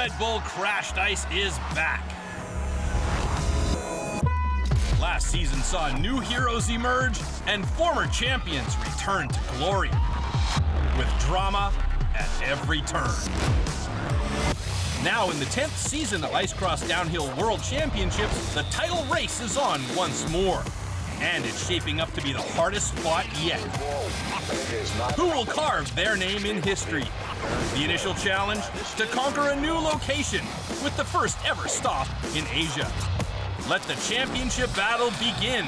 Red Bull Crashed Ice is back. Last season saw new heroes emerge and former champions return to glory, with drama at every turn. Now in the 10th season of Ice Cross Downhill World Championships, the title race is on once more. And it's shaping up to be the hardest fought yet. Who will carve their name in history? The initial challenge, to conquer a new location with the first ever stop in Asia. Let the championship battle begin.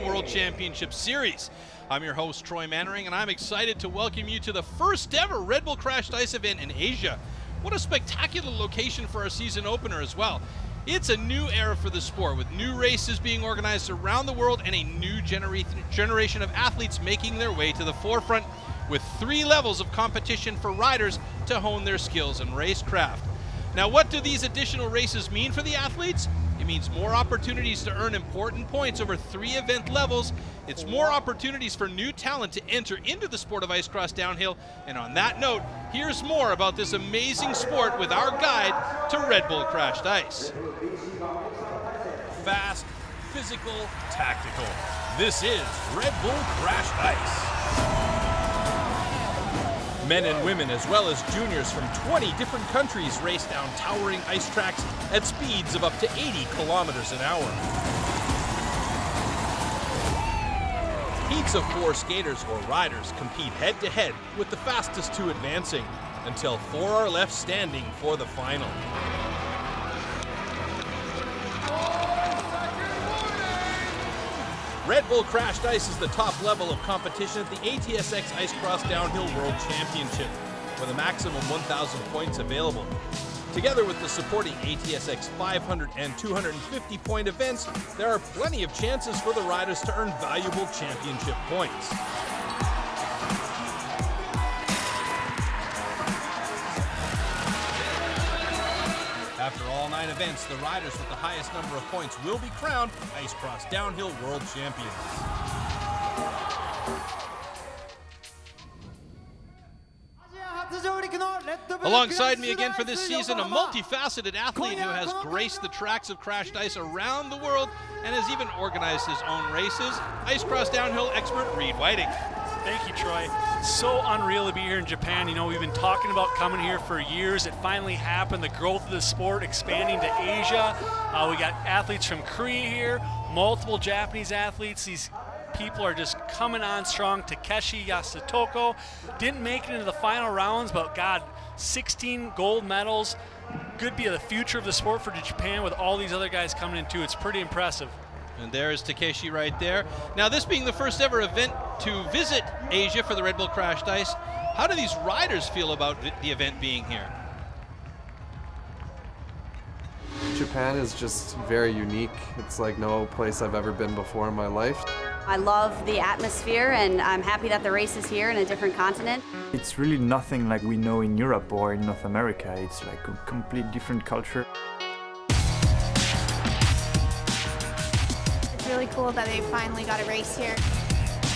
World Championship Series. I'm your host, Troy Mannering, and I'm excited to welcome you to the first ever Red Bull Crashed Ice event in Asia. What a spectacular location for our season opener as well. It's a new era for the sport, with new races being organized around the world and a new generation of athletes making their way to the forefront, with 3 levels of competition for riders to hone their skills and racecraft. Now, what do these additional races mean for the athletes? It means more opportunities to earn important points over 3 event levels. It's more opportunities for new talent to enter into the sport of ice cross downhill. And on that note, here's more about this amazing sport with our guide to Red Bull Crashed Ice. Fast, physical, tactical. This is Red Bull Crashed Ice. Men and women, as well as juniors from 20 different countries, race down towering ice tracks at speeds of up to 80 kilometers an hour. Heats of 4 skaters or riders compete head-to-head with the fastest 2 advancing, until 4 are left standing for the final. Red Bull Crashed Ice is the top level of competition at the ATSX Ice Cross Downhill World Championship, with a maximum 1,000 points available. Together with the supporting ATSX 500 and 250 point events, there are plenty of chances for the riders to earn valuable championship points. After all 9 events, the riders with the highest number of points will be crowned Ice Cross Downhill World Champions. Alongside me again for this season, a multifaceted athlete who has graced the tracks of crashed ice around the world and has even organized his own races, Ice Cross Downhill expert Reed Whiting. Thank you, Troy. It's so unreal to be here in Japan. You know, we've been talking about coming here for years. It finally happened. The growth of the sport expanding to Asia. We got athletes from Korea here, multiple Japanese athletes. These people are just coming on strong. Takeshi Yasutoko didn't make it into the final rounds, but God, 16 gold medals. Could be the future of the sport for Japan with all these other guys coming in too. It's pretty impressive. And there's Takeshi right there. Now, this being the first ever event to visit Asia for the Red Bull Crashed Ice, how do these riders feel about the event being here? Japan is just very unique. It's like no place I've ever been before in my life. I love the atmosphere, and I'm happy that the race is here in a different continent. It's really nothing like we know in Europe or in North America. It's like a complete different culture. It's really cool that they finally got a race here.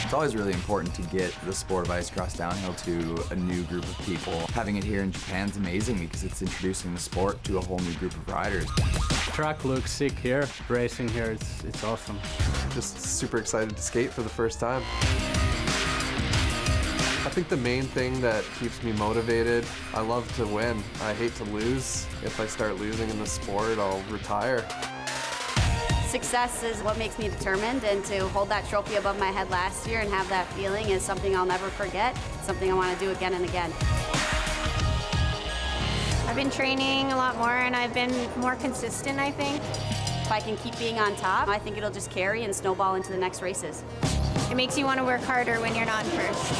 It's always really important to get the sport of ice cross downhill to a new group of people. Having it here in Japan is amazing because it's introducing the sport to a whole new group of riders. Track looks sick here. Racing here, it's awesome. Just super excited to skate for the first time. I think the main thing that keeps me motivated, I love to win. I hate to lose. If I start losing in the sport, I'll retire. Success is what makes me determined, and to hold that trophy above my head last year and have that feeling is something I'll never forget. It's something I want to do again and again. I've been training a lot more and I've been more consistent, I think. If I can keep being on top, I think it'll just carry and snowball into the next races. it makes you want to work harder when you're not in first.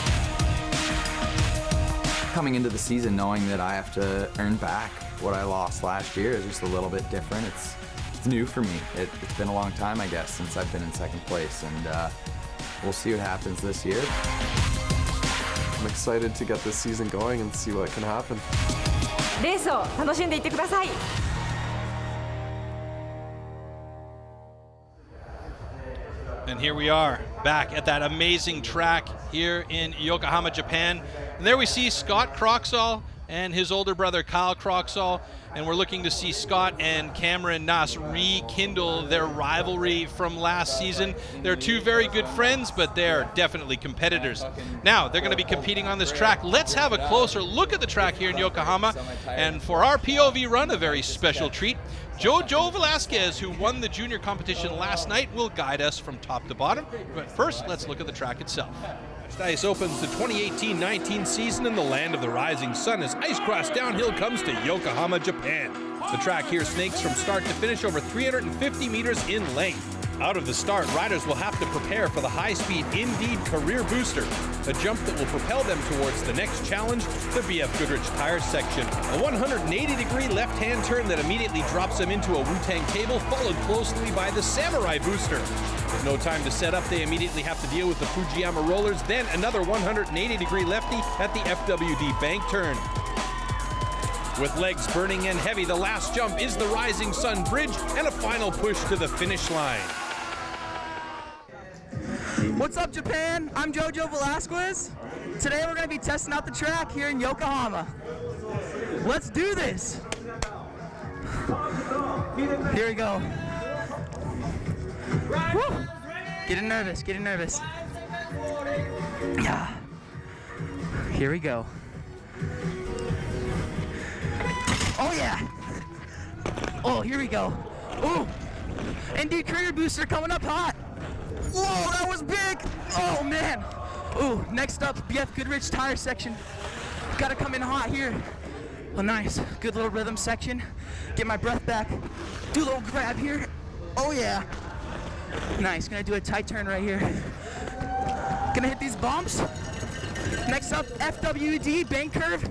Coming into the season knowing that I have to earn back what I lost last year is just a little bit different. It's new for me. It's been a long time, I guess, since I've been in second place, and we'll see what happens this year. I'm excited to get this season going and see what can happen. レースを楽しんでいってください。 And here we are, back at that amazing track here in Yokohama, Japan. And there we see Scott Croxall and his older brother Kyle Croxall, and we're looking to see Scott and Cameron Nuss rekindle their rivalry from last season. They're two very good friends, but they're definitely competitors. Now, they're going to be competing on this track. Let's have a closer look at the track here in Yokohama, and for our POV run, a very special treat. Jojo Velasquez, who won the junior competition last night, will guide us from top to bottom. But first, let's look at the track itself. Ice opens the 2018-19 season in the land of the rising sun as Ice Cross Downhill comes to Yokohama, Japan. The track here snakes from start to finish over 350 meters in length. Out of the start, riders will have to prepare for the high-speed Indeed Career Booster, a jump that will propel them towards the next challenge, the BF Goodrich Tires section. A 180-degree left-hand turn that immediately drops them into a Wu-Tang cable, followed closely by the Samurai Booster. With no time to set up, they immediately have to deal with the Fujiyama rollers, then another 180-degree lefty at the FWD bank turn. With legs burning and heavy, the last jump is the Rising Sun Bridge and a final push to the finish line. What's up, Japan? I'm Jojo Velasquez. Today we're going to be testing out the track here in Yokohama. Let's do this. Here we go. Woo. Getting nervous, getting nervous. Yeah. Here we go. Oh yeah. Oh, here we go. Ooh. Indeed Career Booster coming up hot. Whoa, that was big. Oh man. Ooh, next up, BF Goodrich Tire section. Gotta come in hot here. Oh, nice. Good little rhythm section. Get my breath back. Do a little grab here. Oh yeah. Nice. Gonna do a tight turn right here. Gonna hit these bumps. Next up, FWD bank curve.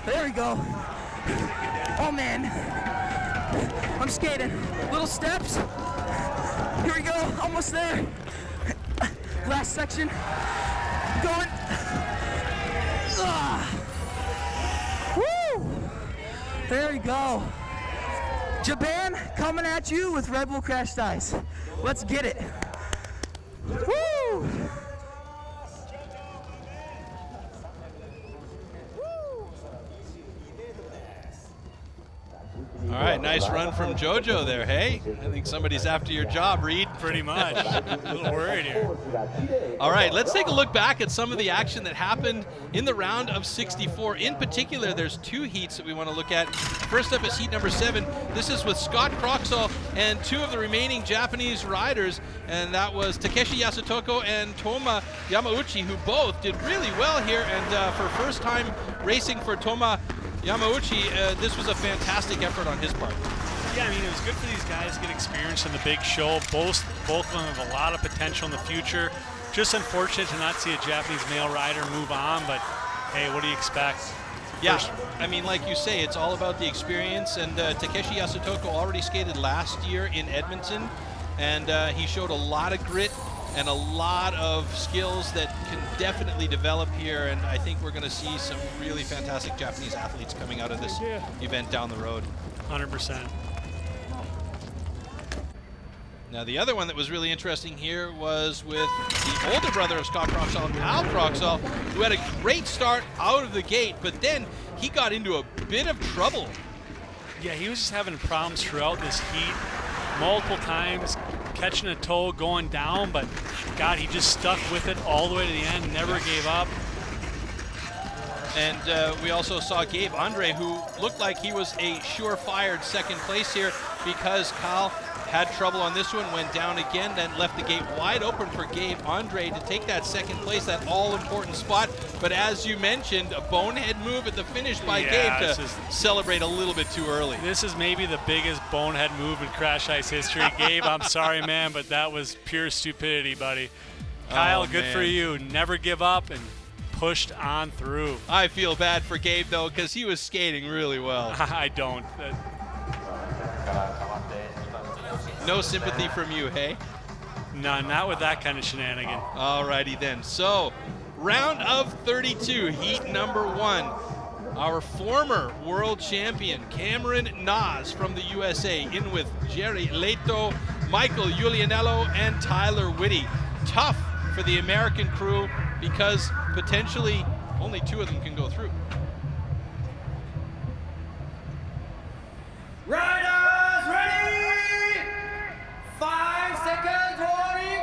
There we go. Oh man. I'm skating. Little steps. Here we go. Almost there. Last section. Going. Woo! There we go. Japan coming at you with Red Bull Crashed Ice. Let's get it. Woo! All right, nice run from Jojo there, hey? I think somebody's after your job, Reed. Pretty much. A little worried here. All right, let's take a look back at some of the action that happened in the round of 64. In particular, there's two heats that we want to look at. First up is heat number 7. This is with Scott Croxall and two of the remaining Japanese riders, and that was Takeshi Yasutoko and Toma Yamauchi, who both did really well here. And for first time racing for Toma Yamauchi, this was a fantastic effort on his part. Yeah, I mean, it was good for these guys to get experience in the big show. Both of them have a lot of potential in the future. Just unfortunate to not see a Japanese male rider move on, but hey, what do you expect? Yeah, I mean, like you say, it's all about the experience, and Takeshi Yasutoko already skated last year in Edmonton, and he showed a lot of grit and a lot of skills that can definitely develop here, and I think we're going to see some really fantastic Japanese athletes coming out of this event down the road. 100%. Now, the other one that was really interesting here was with the older brother of Scott Croxall, Kyle Croxall, who had a great start out of the gate, but then he got into a bit of trouble. Yeah, he was just having problems throughout this heat, multiple times, catching a toe, going down, but God, he just stuck with it all the way to the end, never gave up. And we also saw Gabe Andre, who looked like he was a surefire second place here because Kyle had trouble on this one, went down again, then left the gate wide open for Gabe Andre to take that second place, that all-important spot. But as you mentioned, a bonehead move at the finish by Gabe to celebrate a little bit too early. This is maybe the biggest bonehead move in Crash Ice history. Gabe, I'm sorry, man, but that was pure stupidity, buddy. Kyle, good for you. Never give up and pushed on through. I feel bad for Gabe, though, because he was skating really well. I don't. No sympathy from you, hey? None, not with that kind of shenanigan. Alrighty then. So, round of 32, heat number 1. Our former world champion, Cameron Nas from the USA, in with Jerry Leto, Michael Julianello, and Tyler Whitty. Tough for the American crew because potentially only 2 of them can go through. Riders ready! 5 seconds warning!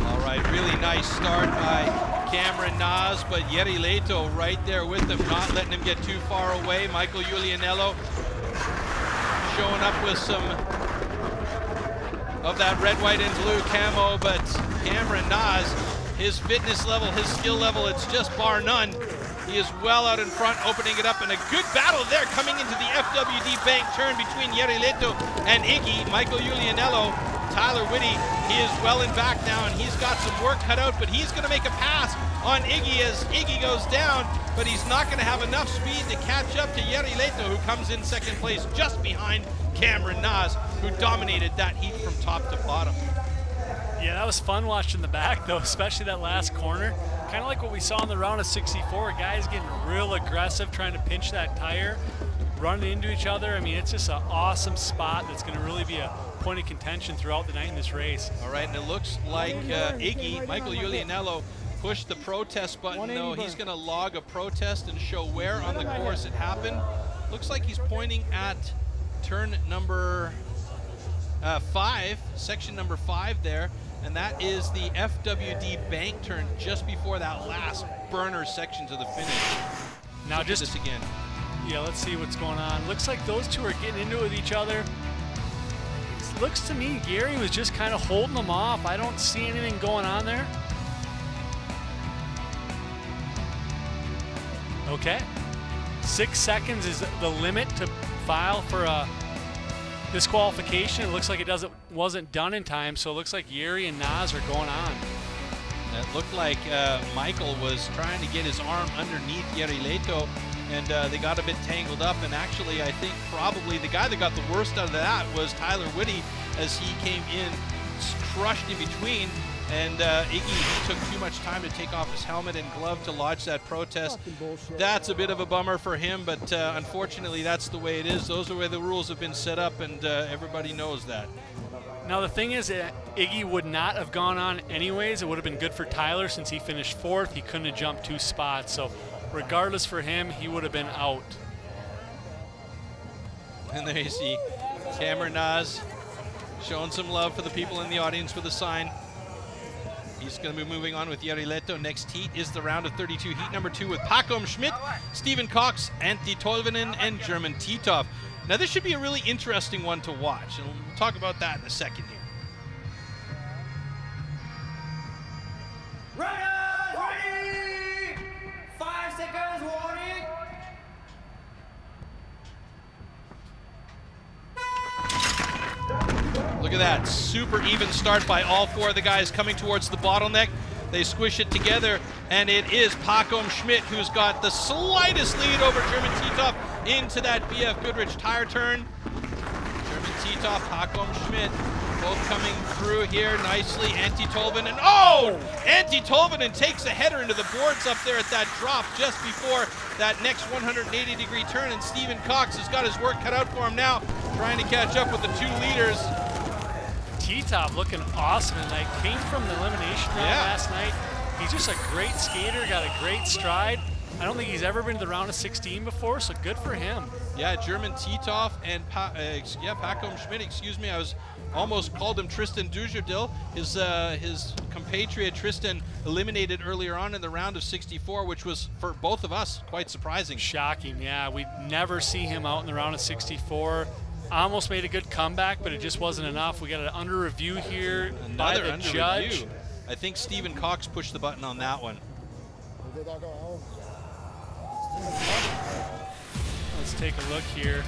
All right, really nice start by Cameron Nas, but Jere Leto right there with him, not letting him get too far away. Michael Julianello showing up with some of that red, white, and blue camo, but Cameron Nas, his fitness level, his skill level, it's just bar none. He is well out in front, opening it up, and a good battle there coming into the FWD bank turn between Jere Leto and Iggy. Michael Julianello, Tyler Whitty, he is well in back now, and he's got some work cut out, but he's going to make a pass on Iggy as Iggy goes down, but he's not going to have enough speed to catch up to Jere Leto, who comes in second place just behind Cameron Nas, who dominated that heat from top to bottom. Yeah, that was fun watching the back, though, especially that last corner. Kind of like what we saw in the round of 64, guys getting real aggressive, trying to pinch that tire, running into each other. I mean, it's just an awesome spot that's going to really be a point of contention throughout the night in this race. All right, and it looks like Iggy, Michael Julianello, pushed the protest button, though. He's going to log a protest and show where on the course it happened. Looks like he's pointing at turn number 5, section number 5 there, and that is the FWD bank turn just before that last burner section to the finish. Now look just at this again. Yeah, let's see what's going on. Looks like those two are getting into it with each other. It looks to me Gary was just kind of holding them off. I don't see anything going on there. Okay. 6 seconds is the limit to file for a disqualification. It looks like it wasn't done in time, so it looks like Yuri and Nas are going on. It looked like Michael was trying to get his arm underneath Jere Leto, and they got a bit tangled up, and actually I think probably the guy that got the worst out of that was Tyler Whitty, as he came in crushed in between, and Iggy took too much time to take off his helmet and glove to lodge that protest. That's a bit of a bummer for him, but unfortunately that's the way it is. Those are where the rules have been set up, and everybody knows that. Now the thing is, Iggy would not have gone on anyways. It would have been good for Tyler since he finished 4th. He couldn't have jumped 2 spots, so regardless for him, he would have been out. And there you see Cameron Nas showing some love for the people in the audience with a sign. He's going to be moving on with Jere Leto. Next heat is the round of 32, heat number 2 with Pakom Schmidt, Stephen Cox, Antti Tolvanen, and German Titov. Now this should be a really interesting one to watch, and we'll talk about that in a second here. Ready! 5 seconds warning! Look at that, super even start by all 4 of the guys coming towards the bottleneck. They squish it together, and it is Pakom Schmidt who's got the slightest lead over German Titov into that BF Goodrich tire turn. German Titov, Pakom Schmidt, both coming through here nicely. Antti Tolvanen, oh! Antti Tolvanen takes a header into the boards up there at that drop just before that next 180-degree turn, and Stephen Cox has got his work cut out for him now, trying to catch up with the 2 leaders. T-Top looking awesome, and came from the elimination round last night. He's just a great skater, got a great stride. I don't think he's ever been to the round of 16 before, so good for him. Yeah, German Titov and Pacom Schmidt, excuse me. I was almost called him Tristan Dujardil. His compatriot Tristan eliminated earlier on in the round of 64, which was for both of us quite surprising. Shocking, yeah. We never see him out in the round of 64. Almost made a good comeback, but it just wasn't enough. We got an under review here by the judge. Review. I think Stephen Cox pushed the button on that one. Let's take a look here.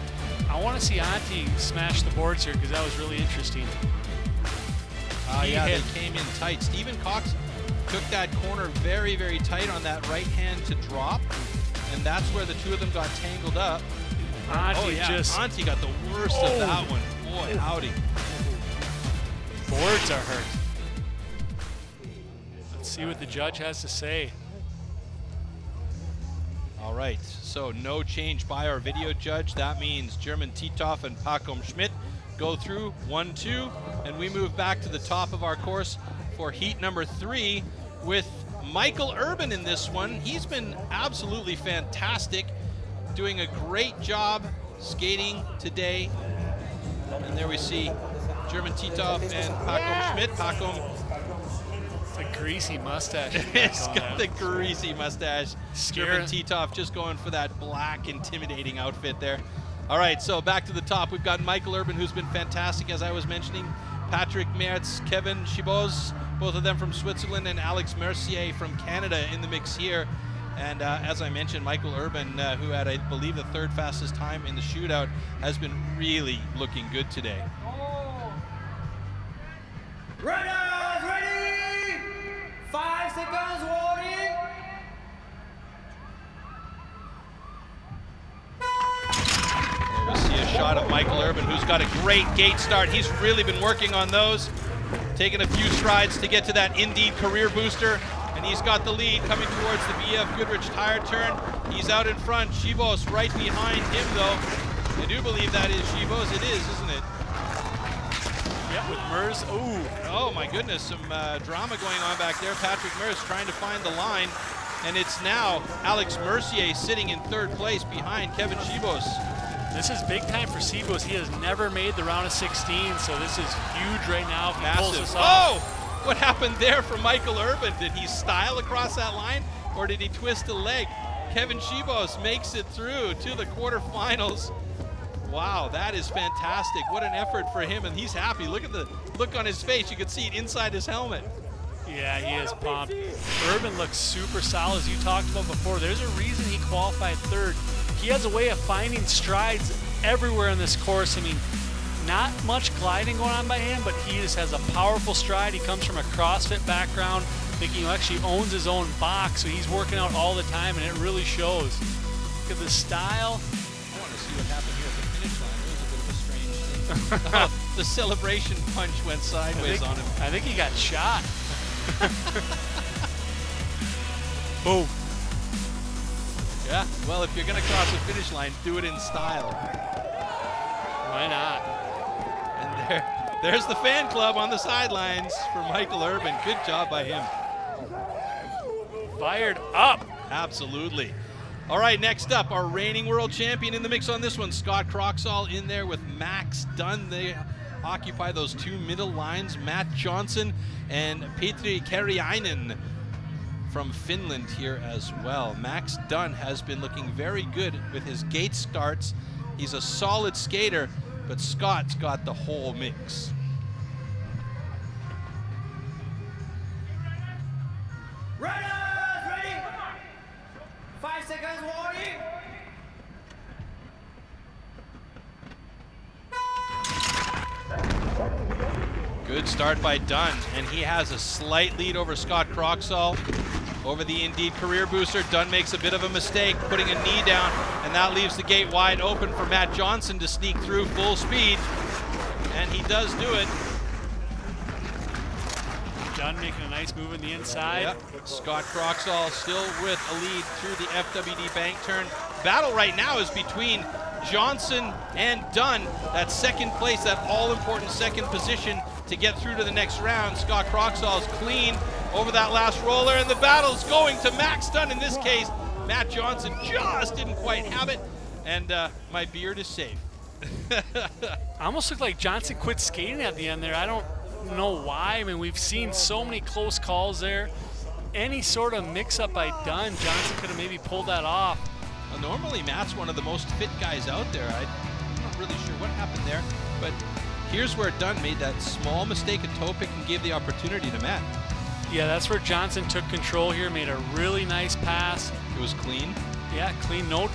I want to see Antti smash the boards here because that was really interesting. Yeah, they came in tight. Stephen Cox took that corner very, very tight on that right hand to drop, and that's where the two of them got tangled up. Antti got the worst of that one. Boy, howdy. Boards are hurt. Let's see what the judge has to say. All right, so no change by our video judge. That means German Titov and Pacom Schmidt go through 1-2, and we move back to the top of our course for heat number 3 with Michael Urban in this one. He's been absolutely fantastic, doing a great job skating today. And there we see German Titov and Pacom Schmidt. Pacom, a greasy mustache. He's got the greasy mustache. Scary. German Titov just going for that black, intimidating outfit there. All right, so back to the top. We've got Michael Urban, who's been fantastic, as I was mentioning. Patrick Mertz, Kevin Chiboz, both of them from Switzerland, and Alex Mercier from Canada in the mix here. And as I mentioned, Michael Urban, who had, I believe, the 3rd fastest time in the shootout, has been really looking good today. Runners ready! 5 seconds warning! There we see a shot of Michael Urban, who's got a great gate start. He's really been working on those, taking a few strides to get to that Indeed career booster. And he's got the lead coming towards the BF Goodrich tire turn. He's out in front. Chivos right behind him, though. I do believe that is Chivos. It is, isn't it? Yep, with Mers. Ooh. Oh, my goodness. Some drama going on back there. Patrick Mers trying to find the line. And it's now Alex Mercier sitting in 3rd place behind Kevin Chivos. This is big time for Chivos. He has never made the round of 16, so this is huge right now if he pulls this off. Oh! What happened there for Michael Urban? Did he style across that line, or did he twist a leg? Kevin Chivos makes it through to the quarterfinals. Wow, that is fantastic. What an effort for him, and he's happy. Look at the look on his face. You can see it inside his helmet. Yeah, he is pumped. Urban looks super solid, as you talked about before. There's a reason he qualified 3rd. He has a way of finding strides everywhere in this course. I mean, not much gliding going on by him, but he just has a powerful stride. He comes from a CrossFit background. I think he actually owns his own box, so he's working out all the time, and it really shows. Look at the style. I want to see what happened here at the finish line. It was a bit of a strange thing. Oh, the celebration punch went sideways on him. I think he got shot. Boom. Yeah, well, if you're going to cross the finish line, do it in style. Why not? And there's the fan club on the sidelines for Michael Urban. Good job by him. Fired up. Absolutely. All right, next up, our reigning world champion in the mix on this one, Scott Croxall in there with Max Dunn. They occupy those 2 middle lines, Matt Johnson and Petri Kariainen from Finland here as well. Max Dunn has been looking very good with his gate starts. He's a solid skater, but Scott's got the whole mix. Runners ready! 5 seconds warning! Good start by Dunn, and he has a slight lead over Scott Croxall. Over the Indeed career booster, Dunn makes a bit of a mistake, putting a knee down, and that leaves the gate wide open for Matt Johnson to sneak through full speed, and he does do it. Dunn making a nice move in the inside. Yep. Scott Croxall still with a lead through the FWD bank turn. Battle right now is between Johnson and Dunn. That second place, that all-important second position to get through to the next round. Scott Croxall's clean over that last roller, and the battle's going to Max Dunn in this case. Matt Johnson just didn't quite have it, and my beard is safe. Almost looked like Johnson quit skating at the end there. I don't know why. I mean, we've seen so many close calls there. Any sort of mix-up by Dunn, Johnson could have maybe pulled that off. Well, normally Matt's one of the most fit guys out there. I'm not really sure what happened there, but here's where Dunn made that small mistake at toe pick and gave the opportunity to Matt. Yeah, that's where Johnson took control here, made a really nice pass. It was clean. Yeah, clean, no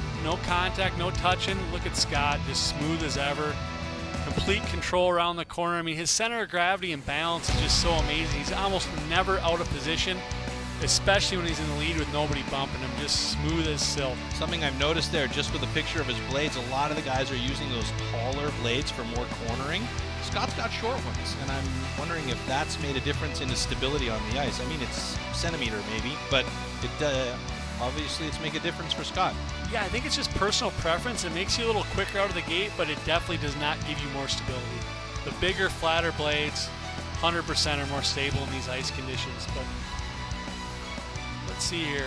contact, no touching. Look at Scott, just smooth as ever. Complete control around the corner. I mean, his center of gravity and balance is just so amazing. He's almost never out of position, especially when he's in the lead with nobody bumping him, just smooth as silk. Something I've noticed there, just with a picture of his blades, a lot of the guys are using those taller blades for more cornering. Scott's got short ones, and I'm wondering if that's made a difference in his stability on the ice. I mean, it's centimeter maybe, but it obviously it's make a difference for Scott. Yeah, I think it's just personal preference. It makes you a little quicker out of the gate, but it definitely does not give you more stability. The bigger, flatter blades, 100% are more stable in these ice conditions. But let's see here.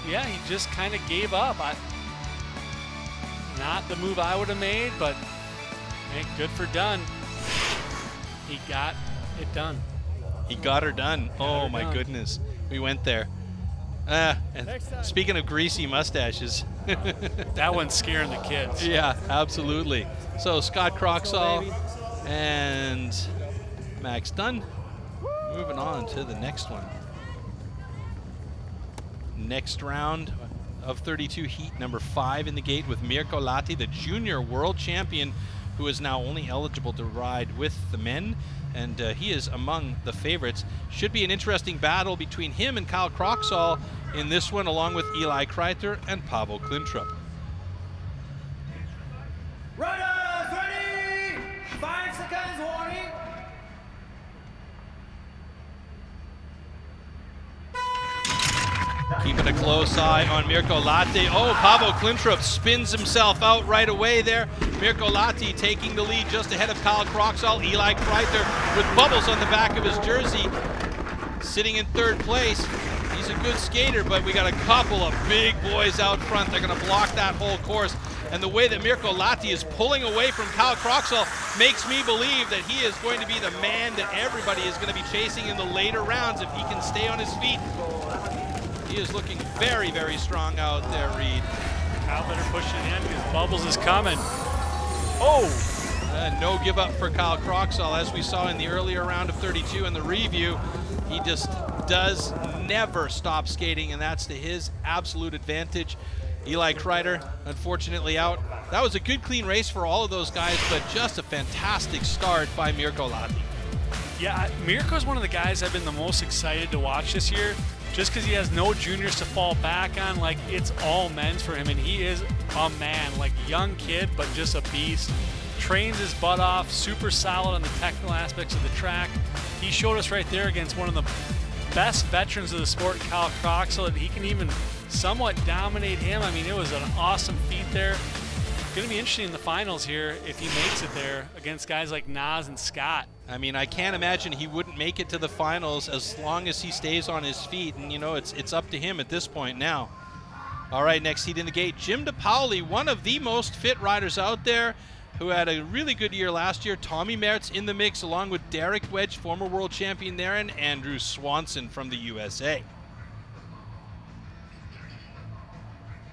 Yeah, he just kind of gave up. Not the move I would have made, but hey, good for Dunn. He got it done. He got her done. Oh my goodness. We went there. And speaking of greasy mustaches. That one's scaring the kids. Yeah, absolutely. So Scott Croxall and Max Dunn moving on to the next one. Next round of 32 heat, number 5 in the gate with Mirko Lahti, the junior world champion, who is now only eligible to ride with the men, and he is among the favorites. Should be an interesting battle between him and Kyle Croxall in this one, along with Eli Kreiter and Pavel Klintrup. Runners ready! 5 seconds warning. Keeping a close eye on Mirko Lahti. Oh, Pavel Klintrup spins himself out right away there. Mirko Lahti taking the lead just ahead of Kyle Croxall. Eli Kreiter with bubbles on the back of his jersey, sitting in 3rd place. He's a good skater, but we got a couple of big boys out front. They're going to block that whole course. And the way that Mirko Lahti is pulling away from Kyle Croxall makes me believe that he is going to be the man that everybody is going to be chasing in the later rounds if he can stay on his feet. He is looking very, very strong out there, Reed. Kyle better push it in because Bubbles is coming. Oh! No give up for Kyle Croxall, as we saw in the earlier round of 32 in the review. He just does never stop skating, and that's to his absolute advantage. Eli Kreiter, unfortunately, out. That was a good, clean race for all of those guys, but just a fantastic start by Mirko Lahti. Yeah, Mirko's one of the guys I've been the most excited to watch this year, just because he has no juniors to fall back on. Like, it's all men's for him, and he is a man, like young kid, but just a beast. Trains his butt off, super solid on the technical aspects of the track. He showed us right there against one of the best veterans of the sport, Kyle Croxall, that he can even somewhat dominate him. I mean, it was an awesome feat there. Going to be interesting in the finals here if he makes it there against guys like Nas and Scott. I mean, I can't imagine he wouldn't make it to the finals as long as he stays on his feet, and you know, it's up to him at this point now. All right, next heat in the gate, Jim DePauli, one of the most fit riders out there, who had a really good year last year. Tommy Mertz in the mix, along with Derek Wedge, former world champion there, and Andrew Swanson from the USA.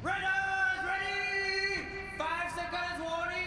Runners ready! 5 seconds warning.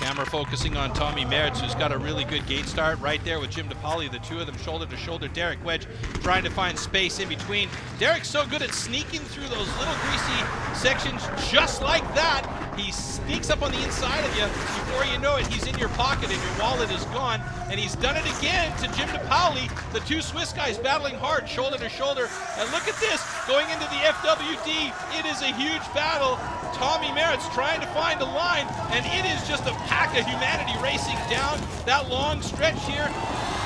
Camera focusing on Tommy Mertz, who's got a really good gate start right there with Jim DePauli, the two of them shoulder to shoulder. Derek Wedge trying to find space in between. Derek's so good at sneaking through those little greasy sections just like that. He sneaks up on the inside of you. Before you know it, he's in your pocket and your wallet is gone. And he's done it again to Jim DePauli. The two Swiss guys battling hard, shoulder to shoulder. And look at this, going into the FWD. It is a huge battle. Tommy Mertz trying to find a line, and it is just a pack of humanity racing down that long stretch here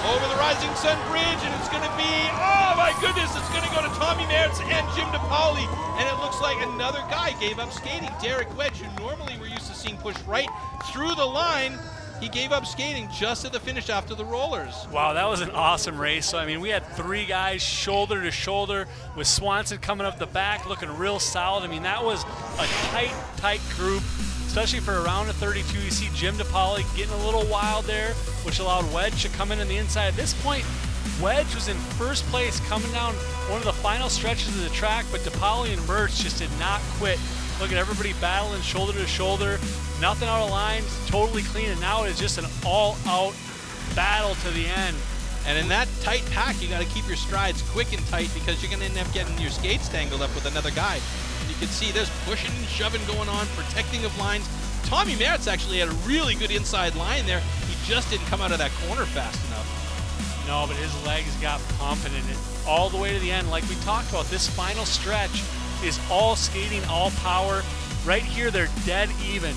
over the Rising Sun Bridge, and it's going to be, oh my goodness, it's going to go to Tommy Mertz and Jim DePauli, and it looks like another guy gave up skating. Derek Wedge, who normally we're used to seeing push right through the line, he gave up skating just at the finish after the rollers. Wow, that was an awesome race. So, I mean, we had 3 guys shoulder to shoulder with Swanson coming up the back looking real solid. I mean, that was a tight group, especially for a round of 32. You see Jim DePauli getting a little wild there, which allowed Wedge to come in on the inside. At this point, Wedge was in first place coming down one of the final stretches of the track, but DePauli and Mertz just did not quit. Look at everybody battling shoulder to shoulder, nothing out of line, totally clean, and now it is just an all-out battle to the end. And in that tight pack, you got to keep your strides quick and tight because you're going to end up getting your skates tangled up with another guy. You can see there's pushing and shoving going on, protecting of lines. Tommy Mertz actually had a really good inside line there. He just didn't come out of that corner fast enough. No, but his legs got pumping in it all the way to the end. Like we talked about, this final stretch is all skating, all power. Right here, they're dead even.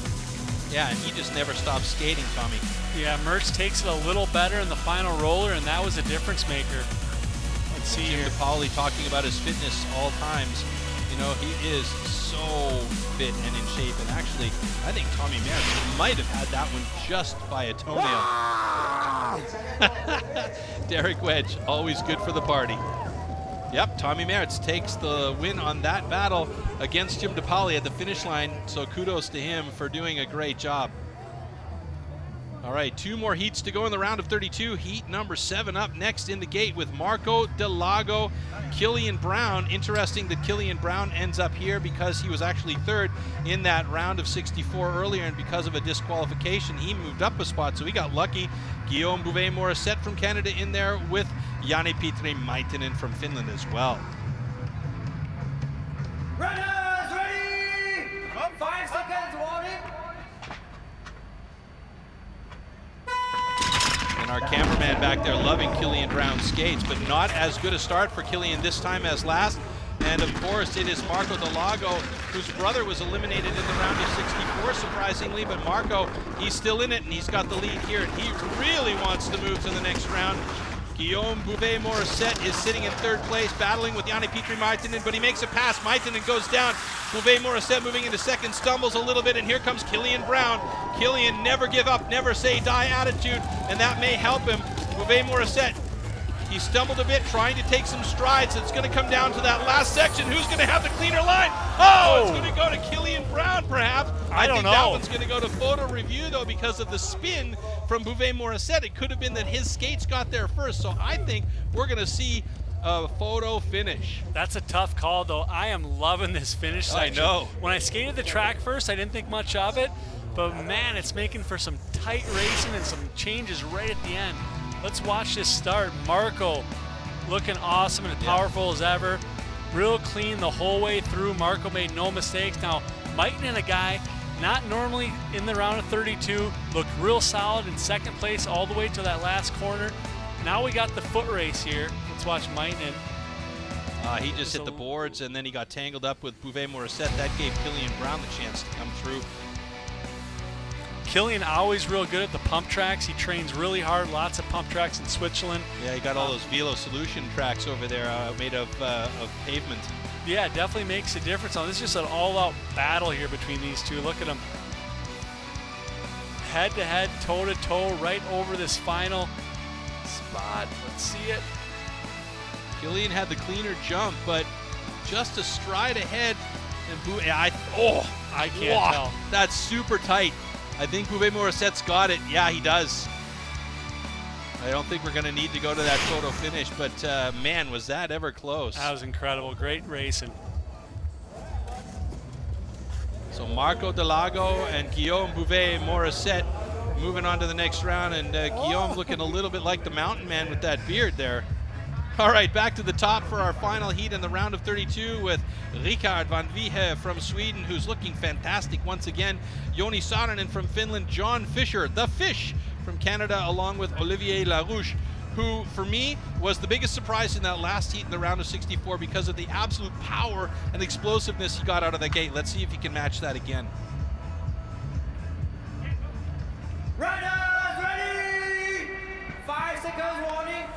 Yeah, and he just never stopped skating, Tommy. Yeah, Mertz takes it a little better in the final roller, and that was a difference maker. Let's see Jim here. DePauli talking about his fitness all times. You know, he is so fit and in shape. And actually, I think Tommy Mertz might have had that one just by a toenail. Derek Wedge, always good for the party. Yep, Tommy Mertz takes the win on that battle against Jim DePauli at the finish line. So kudos to him for doing a great job. All right, 2 more heats to go in the round of 32. Heat number 7 up next in the gate with Marco Delago, Killian Brown. Interesting that Killian Brown ends up here because he was actually 3rd in that round of 64 earlier, and because of a disqualification, he moved up a spot, so he got lucky. Guillaume Bouvet-Morissette from Canada in there with Jani Petri Maitinen from Finland as well. Runners ready! 5 seconds warning! And our cameraman back there loving Killian Brown's skates, but not as good a start for Killian this time as last. And of course, it is Marco Delago, whose brother was eliminated in the round of 64, surprisingly. But Marco, he's still in it, and he's got the lead here, and he really wants to move to the next round. Guillaume Bouvet-Morissette is sitting in 3rd place, battling with Jani Petri Maitinen, but he makes a pass. Maitinen goes down. Bouvet-Morissette moving into 2nd, stumbles a little bit, and here comes Killian Brown. Killian, never give up, never say die attitude, and that may help him. Bouvet-Morissette, he stumbled a bit, trying to take some strides. It's going to come down to that last section. Who's going to have the cleaner line? Oh, it's going to go to Killian Brown, perhaps. I think that one's going to go to photo review, though, because of the spin from Bouvet-Morissette. It could have been that his skates got there first, so I think we're going to see a photo finish. That's a tough call, though. I am loving this finish section. I know. When I skated the track first, I didn't think much of it, but man, it's making for some tight racing and some changes right at the end. Let's watch this start. Marco looking awesome and powerful as ever. Real clean the whole way through. Marco made no mistakes. Now, Maitinen, a guy not normally in the round of 32, looked real solid in 2nd place all the way to that last corner. Now we got the foot race here. Let's watch Maitinen. He just hit the boards, and then he got tangled up with Bouvet-Morissette. That gave Killian Brown the chance to come through. Killian always real good at the pump tracks. He trains really hard, lots of pump tracks in Switzerland. Yeah, he got all those Velo Solution tracks over there made of pavement. Yeah, it definitely makes a difference. This is just an all-out battle here between these two. Look at them. Head-to-head, toe-to-toe, right over this final spot. Let's see it. Killian had the cleaner jump, but just a stride ahead. And I can't tell. That's super tight. I think Bouvet-Morissette's got it. Yeah, he does. I don't think we're going to need to go to that photo finish, but man, was that ever close. That was incredible. Great racing. So Marco Delago and Guillaume Bouvet-Morissette moving on to the next round, and Guillaume looking a little bit like the mountain man with that beard there. All right, back to the top for our final heat in the round of 32 with Rikard van Viehe from Sweden, who's looking fantastic once again. Joni Saarinen from Finland, John Fisher, the Fish, from Canada, along with Olivier Larouche, who, for me, was the biggest surprise in that last heat in the round of 64 because of the absolute power and explosiveness he got out of the gate. Let's see if he can match that again. Runners ready! 5 seconds warning!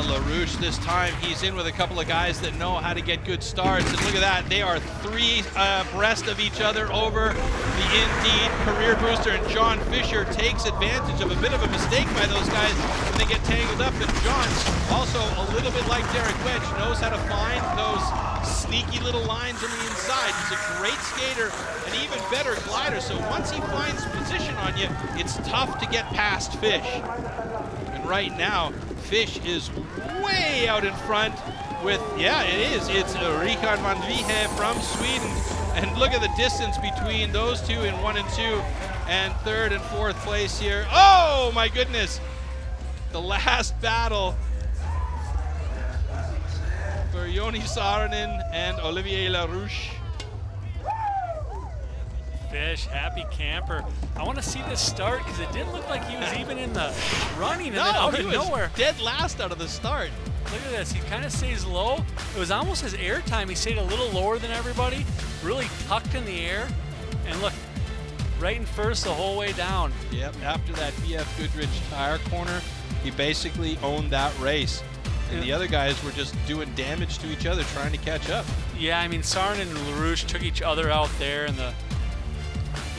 LaRouche Fish this time. He's in with a couple of guys that know how to get good starts. And look at that, they are three abreast of each other over the Indeed career booster. And John Fisher takes advantage of a bit of a mistake by those guys when they get tangled up. And John, also a little bit like Derek Wedge, knows how to find those sneaky little lines on the inside. He's a great skater, an even better glider. So once he finds position on you, it's tough to get past Fish. And right now, Fish is way out in front with, yeah, it is. It's Richard van Vliet from Sweden. And look at the distance between those two in 1 and 2 and 3rd and 4th place here. Oh my goodness. The last battle for Joni Saarinen and Olivier Larouche. Fish, happy camper. I want to see this start because it didn't look like he was even in the running, and then out of nowhere, dead last out of the start. Look at this. He kind of stays low. It was almost his air time. He stayed a little lower than everybody, really tucked in the air, and look, right in first the whole way down. Yep. After that BF Goodrich tire corner, he basically owned that race. And the other guys were just doing damage to each other, trying to catch up. Yeah, I mean, Saarinen and LaRouche took each other out there in the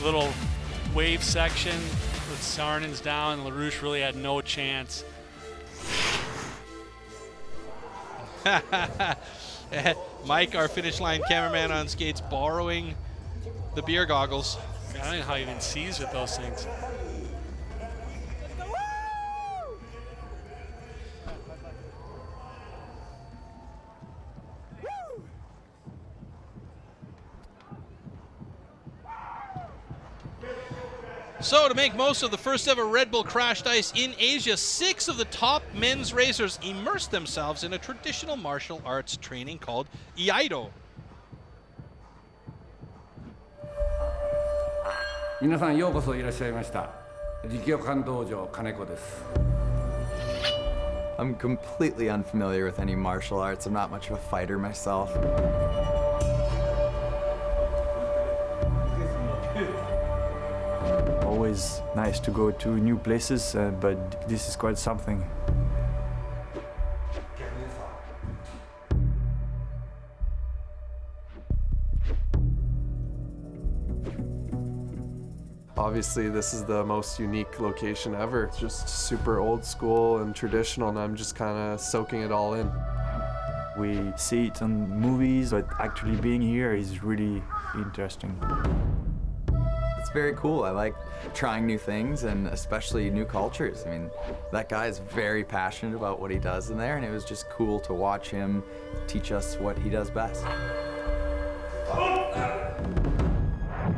little wave section with Saarinen's down, and LaRouche really had no chance. Mike, our finish line cameraman on skates, borrowing the beer goggles. I don't know how he even sees with those things. So to make most of the first ever Red Bull Crashed Ice in Asia, 6 of the top men's racers immersed themselves in a traditional martial arts training called Iaido. 皆さんようこそいらっしゃいました。力学館道場金子です。 I'm completely unfamiliar with any martial arts. I'm not much of a fighter myself. Always nice to go to new places, but this is quite something. Obviously, this is the most unique location ever. It's just super old school and traditional, and I'm just kind of soaking it all in. We see it on movies, but actually being here is really interesting. It's very cool. I like trying new things and especially new cultures. I mean, that guy is very passionate about what he does in there, and it was just cool to watch him teach us what he does best.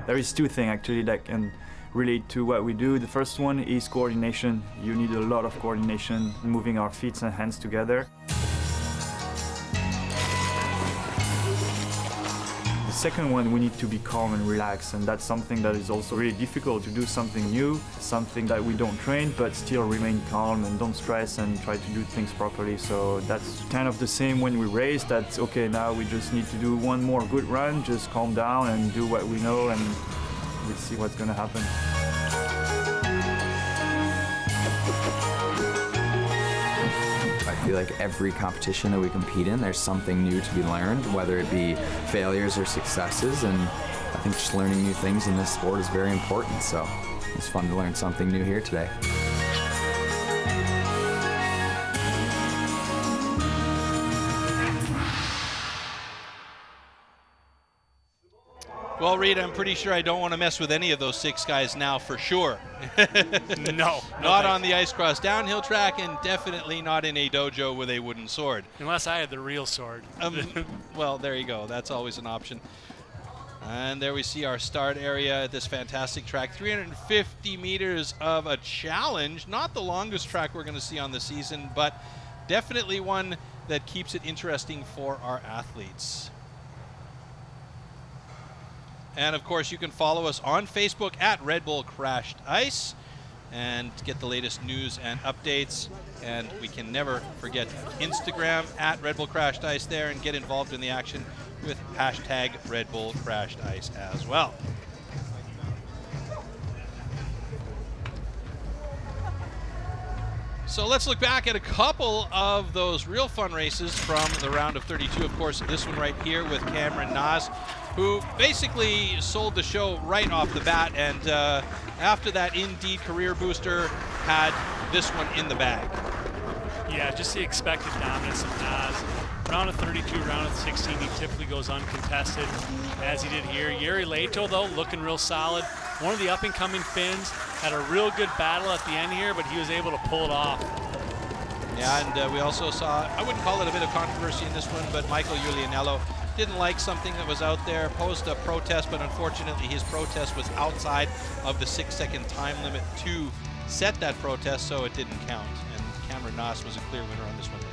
There is 2 things actually that can relate to what we do. The first one is coordination. You need a lot of coordination, moving our feet and hands together. The second one, we need to be calm and relaxed, and that's something that is also really difficult to do, something new, something that we don't train, but still remain calm and don't stress and try to do things properly. So that's kind of the same when we race. That's okay, now we just need to do one more good run, just calm down and do what we know, and we'll see what's gonna happen. I feel like every competition that we compete in, there's something new to be learned, whether it be failures or successes, and I think just learning new things in this sport is very important, so it's fun to learn something new here today. Well, Reed, I'm pretty sure I don't want to mess with any of those 6 guys now for sure. No. Not on the ice cross downhill track, and definitely not in a dojo with a wooden sword. Unless I had the real sword. Well, there you go. That's always an option. And there we see our start area at this fantastic track. 350 meters of a challenge. Not the longest track we're going to see on the season, but definitely one that keeps it interesting for our athletes. And of course, you can follow us on Facebook at Red Bull Crashed Ice and get the latest news and updates. And we can never forget Instagram at Red Bull Crashed Ice there, and get involved in the action with hashtag Red Bull Crashed Ice as well. So let's look back at a couple of those real fun races from the round of 32. Of course, this one right here with Cameron Nas, who basically sold the show right off the bat, and after that Indeed career booster had this one in the bag. Yeah, just the expected dominance of Nas. Round of 32, round of 16, he typically goes uncontested, as he did here. Jiri Leito, though, looking real solid. One of the up-and-coming Finns had a real good battle at the end here, but he was able to pull it off. Yeah, and we also saw, I wouldn't call it a bit of controversy in this one, but Michael Iulianello didn't like something that was out there, posed a protest, but unfortunately his protest was outside of the 6-second time limit to set that protest, so it didn't count. And Cameron Nas was a clear winner on this one anyway.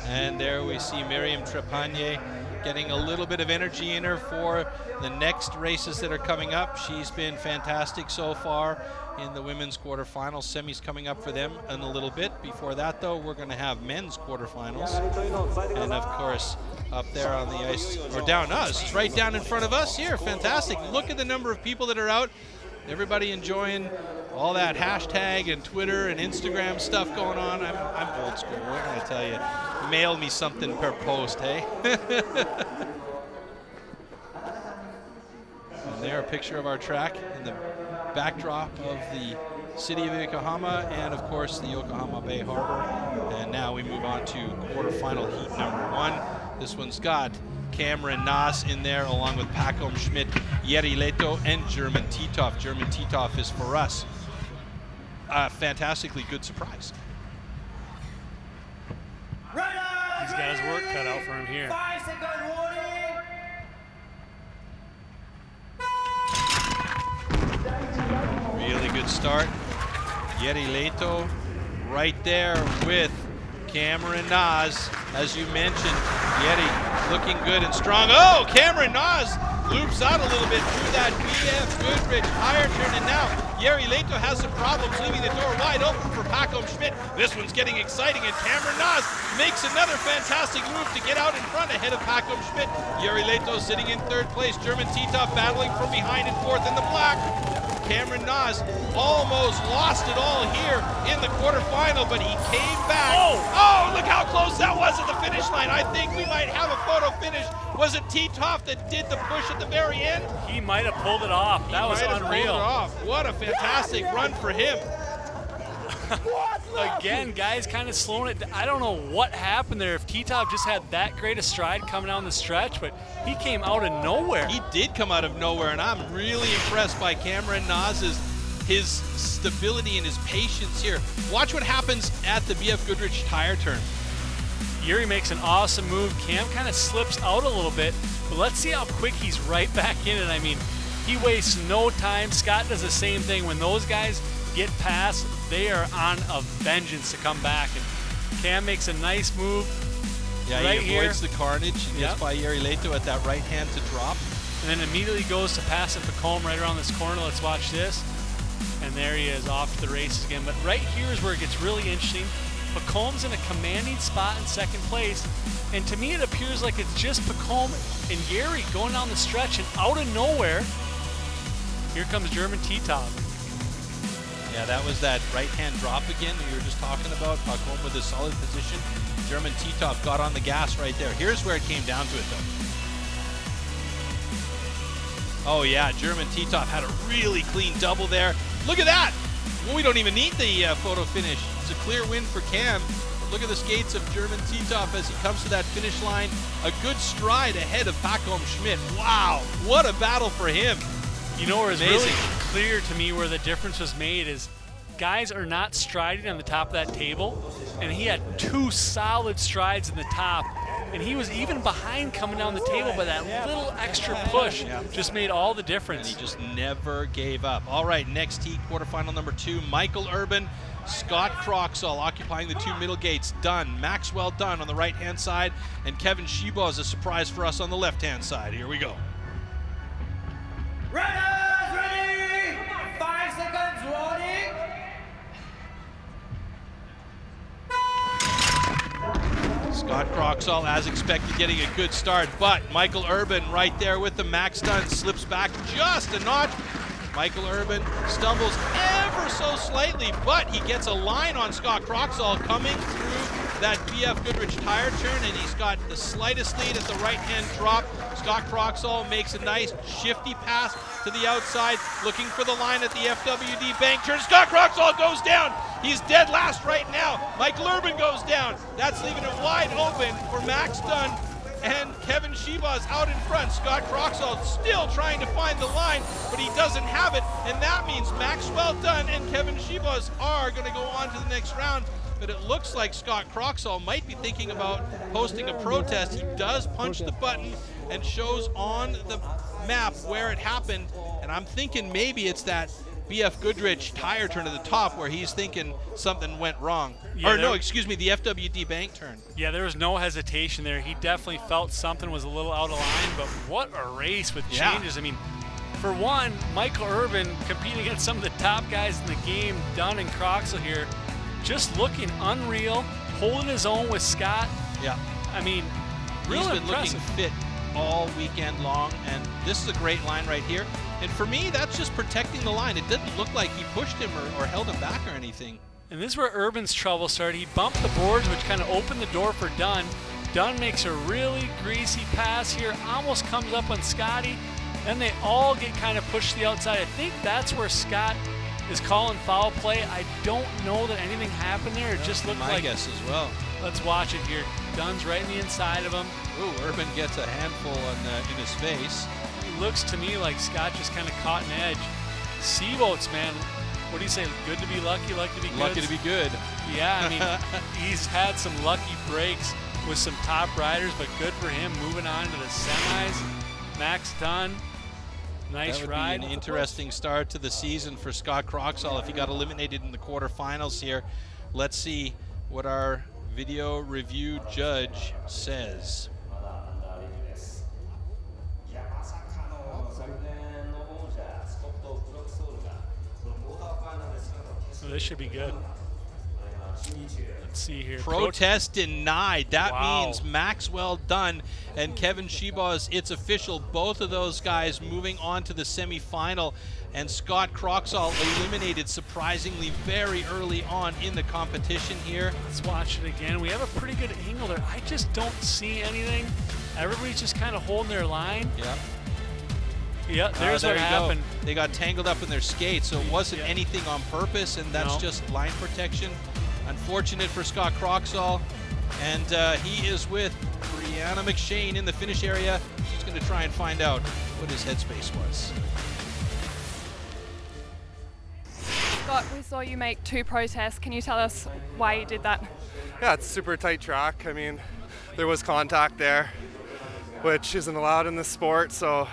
And there we see Miriam Trepanier getting a little bit of energy in her for the next races that are coming up. She's been fantastic so far in the women's quarterfinals. Semis coming up for them in a little bit. Before that, though, we're going to have men's quarterfinals. And of course, up there on the ice, or down us, it's right down in front of us here. Fantastic. Look at the number of people that are out. Everybody enjoying all that hashtag and Twitter and Instagram stuff going on. I'm old school, what can I tell you? Mail me something per post, hey? And there, a picture of our track in the backdrop of the city of Yokohama and, of course, the Yokohama Bay Harbor. And now we move on to quarterfinal heat number 1. This one's got Cameron Nas in there, along with Pacom Schmidt, Jiri Leito, and German Titov. German Titov is, for us, a fantastically good surprise. He's got his work cut out for him here. 5-second warning. Really good start. Jiri Leito right there with Cameron Nas. As you mentioned, Jiri looking good and strong. Oh, Cameron Nas loops out a little bit through that BF Goodrich tire turn, and now Jiri Leito has some problems, leaving the door wide open for Pacom Schmidt. This one's getting exciting, and Cameron Nas makes another fantastic move to get out in front ahead of Pacom Schmidt. Jiri Leito sitting in 3rd place. German Titov battling from behind in 4th in the black. Cameron Nas almost lost it all here in the quarterfinal, but he came back. Oh, look how close that was at the finish line. I think we might have a photo finish. Was it Titov that did the push at the very end? He might have pulled it off. That was unreal. Pulled it off. What a fantastic run for him. Again, guys kind of slowing it down. I don't know what happened there, if Titov just had that great a stride coming down the stretch, but he came out of nowhere. He did come out of nowhere, and I'm really impressed by Cameron Nas's his stability and his patience here. Watch what happens at the BF Goodrich tire turn. Jiri makes an awesome move. Cam kind of slips out a little bit, but let's see how quick he's right back in it. I mean, he wastes no time. Scott does the same thing. When those guys get past, they are on a vengeance to come back. And Cam makes a nice move. Yeah, right he avoids the carnage. He gets by Jiri Leito at that right hand to drop. And then immediately goes to pass it to Pacom right around this corner. Let's watch this. And there he is, off to the races again. But right here is where it gets really interesting. Pacom's in a commanding spot in 2nd place. And to me, it appears like it's just Pacom and Jiri going down the stretch, and out of nowhere, here comes German Titov. Yeah, that was that right-hand drop again we were just talking about. Pacom with a solid position. German Titov got on the gas right there. Here's where it came down to it, though. Oh, yeah, German Titov had a really clean double there. Look at that! Well, we don't even need the photo finish. It's a clear win for Cam. Look at the skates of German Titov as he comes to that finish line. A good stride ahead of Pacom Schmidt. Wow, what a battle for him. You know where it's really clear to me where the difference was made is guys are not striding on the top of that table, and he had 2 solid strides in the top, and he was even behind coming down the table, but that little extra push just made all the difference. And he just never gave up. All right, next heat, quarterfinal number 2, Michael Urban, Scott Croxall occupying the 2 middle gates. Dunn, Maxwell Dunn on the right-hand side, and Kevin Shebo is a surprise for us on the left-hand side. Here we go. Runners ready! 5 seconds warning. Croxall, as expected, getting a good start, but Michael Urban right there with the Max Dunn slips back just a notch. Michael Urban stumbles ever so slightly, but he gets a line on Scott Croxall coming through that BF Goodrich tire turn, and he's got the slightest lead at the right-hand drop. Scott Croxall makes a nice shifty pass to the outside, looking for the line at the FWD bank turn. Scott Croxall goes down. He's dead last right now. Michael Urban goes down. That's leaving it wide open for Max Dunn, and Kevin Shebaugh's out in front. Scott Croxall still trying to find the line, but he doesn't have it, and that means Maxwell Dunn and Kevin Shebaugh's are going to go on to the next round. But it looks like Scott Croxall might be thinking about posting a protest. He does punch the button and shows on the map where it happened, and I'm thinking maybe it's that BF Goodrich tire turn at the top where he's thinking something went wrong. Yeah, or no, excuse me, the FWD bank turn. Yeah, there was no hesitation there. He definitely felt something was a little out of line, but what a race with changes. I mean, for one, Michael Urban competing against some of the top guys in the game, Dunn and Croxall here, just looking unreal, holding his own with Scott. Yeah. I mean, real he's been impressive. looking fit all weekend long, and this is a great line right here. And for me, that's just protecting the line. It didn't look like he pushed him or held him back or anything. And this is where Urban's trouble started. He bumped the boards, which kind of opened the door for Dunn. Dunn makes a really greasy pass here, almost comes up on Scotty. Then they all get kind of pushed to the outside. I think that's where Scott is calling foul play. I don't know that anything happened there. It just looked my like. guess as well. Let's watch it here. Dunn's right in the inside of him. Ooh, Urban gets a handful in his face. It looks to me like Scott just kind of caught an edge. Seaboats, man. What do you say? Good to be lucky, lucky to be good? Lucky to be good. Yeah, I mean, he's had some lucky breaks with some top riders, but good for him moving on to the semis. Max Dunn, nice that would ride. be an interesting start to the season for Scott Croxall if he got eliminated in the quarterfinals here. Let's see what our video review judge says. So this should be good. Let's see here. Protest denied. That Wow. means Maxwell Dunn and Kevin Shebaugh's, it's official. Both of those guys moving on to the semifinal. And Scott Croxall eliminated surprisingly very early on in the competition here. Let's watch it again. We have a pretty good angle there. I just don't see anything. Everybody's just kind of holding their line. Yeah. Yeah, there's there what you happened. Go. They got tangled up in their skates, so it wasn't anything on purpose, and that's just line protection. Unfortunate for Scott Croxall, and he is with Brianna McShane in the finish area. She's going to try and find out what his headspace was. Scott, we saw you make 2 protests. Can you tell us why you did that? Yeah, it's a super tight track. I mean, there was contact there, which isn't allowed in this sport, so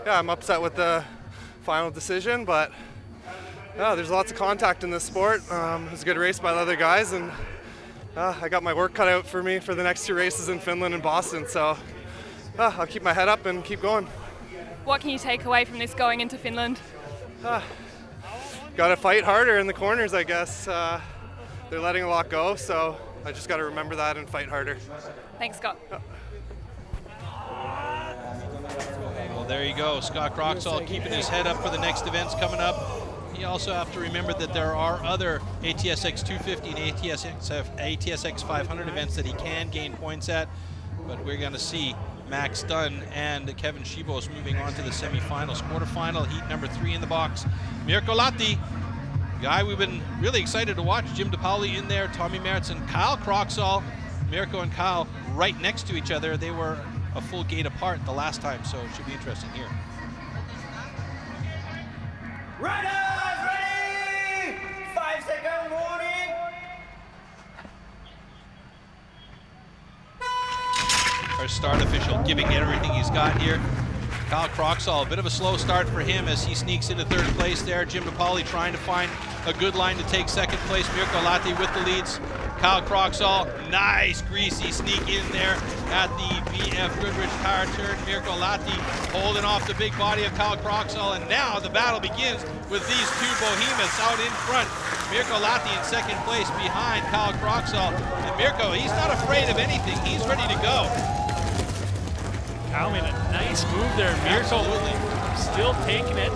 yeah, I'm upset with the final decision, but yeah, there's lots of contact in this sport. It was a good race by the other guys, and I got my work cut out for me for the next 2 races in Finland and Boston, so I'll keep my head up and keep going. What can you take away from this going into Finland? Got to fight harder in the corners, I guess. They're letting a lot go, so I just got to remember that and fight harder. Thanks, Scott. Well, there you go. Scott Croxall keeping his head up for the next events coming up. You also have to remember that there are other ATSX 250 and ATSX 500 events that he can gain points at, but we're going to see Max Dunn and Kevin Shebaugh's moving on to the semifinals. Quarterfinal, heat number 3 in the box. Mirko Lahti, guy we've been really excited to watch. Jim DePauli in there, Tommy Mertz, and Kyle Croxall. Mirko and Kyle right next to each other. They were a full gate apart the last time, so it should be interesting here. Riders, ready! 5-second warning! Our start official giving everything he's got here. Kyle Croxall, a bit of a slow start for him as he sneaks into 3rd place there. Jim DePauli trying to find a good line to take 2nd place. Mirko Lahti with the leads. Kyle Croxall, nice greasy sneak in there at the BF Goodrich tire turn. Mirko Lahti holding off the big body of Kyle Croxall, and now the battle begins with these 2 behemoths out in front. Mirko Lahti in 2nd place behind Kyle Croxall, and Mirko, he's not afraid of anything. He's ready to go. Kyle made a nice move there. Mirko still taking it.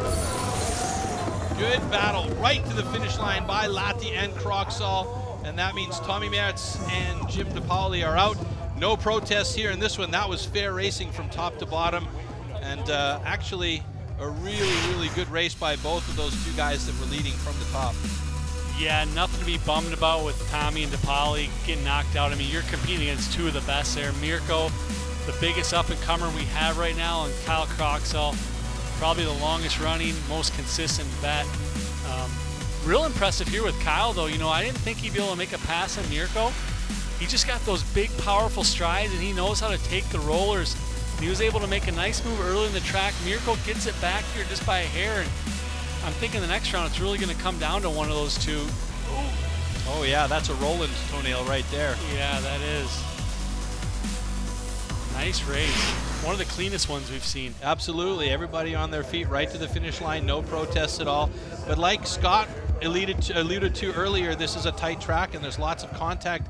Good battle right to the finish line by Lahti and Croxall. And that means Tommy Mertz and Jim DePauli are out. No protests here in this one. That was fair racing from top to bottom. And actually a really good race by both of those two guys that were leading from the top. Yeah, nothing to be bummed about with Tommy and DePauli getting knocked out. I mean, you're competing against two of the best there. Mirko, the biggest up-and-comer we have right now, and Kyle Croxall, probably the longest running, most consistent vet. Real impressive here with Kyle, though. You know, I didn't think he'd be able to make a pass on Mirko. He just got those big, powerful strides, and he knows how to take the rollers. He was able to make a nice move early in the track. Mirko gets it back here just by a hair, and I'm thinking the next round it's really going to come down to one of those two. Ooh. Oh yeah, that's a Roland toenail right there. Yeah, that is. Nice race. One of the cleanest ones we've seen. Absolutely, everybody on their feet right to the finish line, no protests at all. But like Scott alluded to earlier, this is a tight track and there's lots of contact.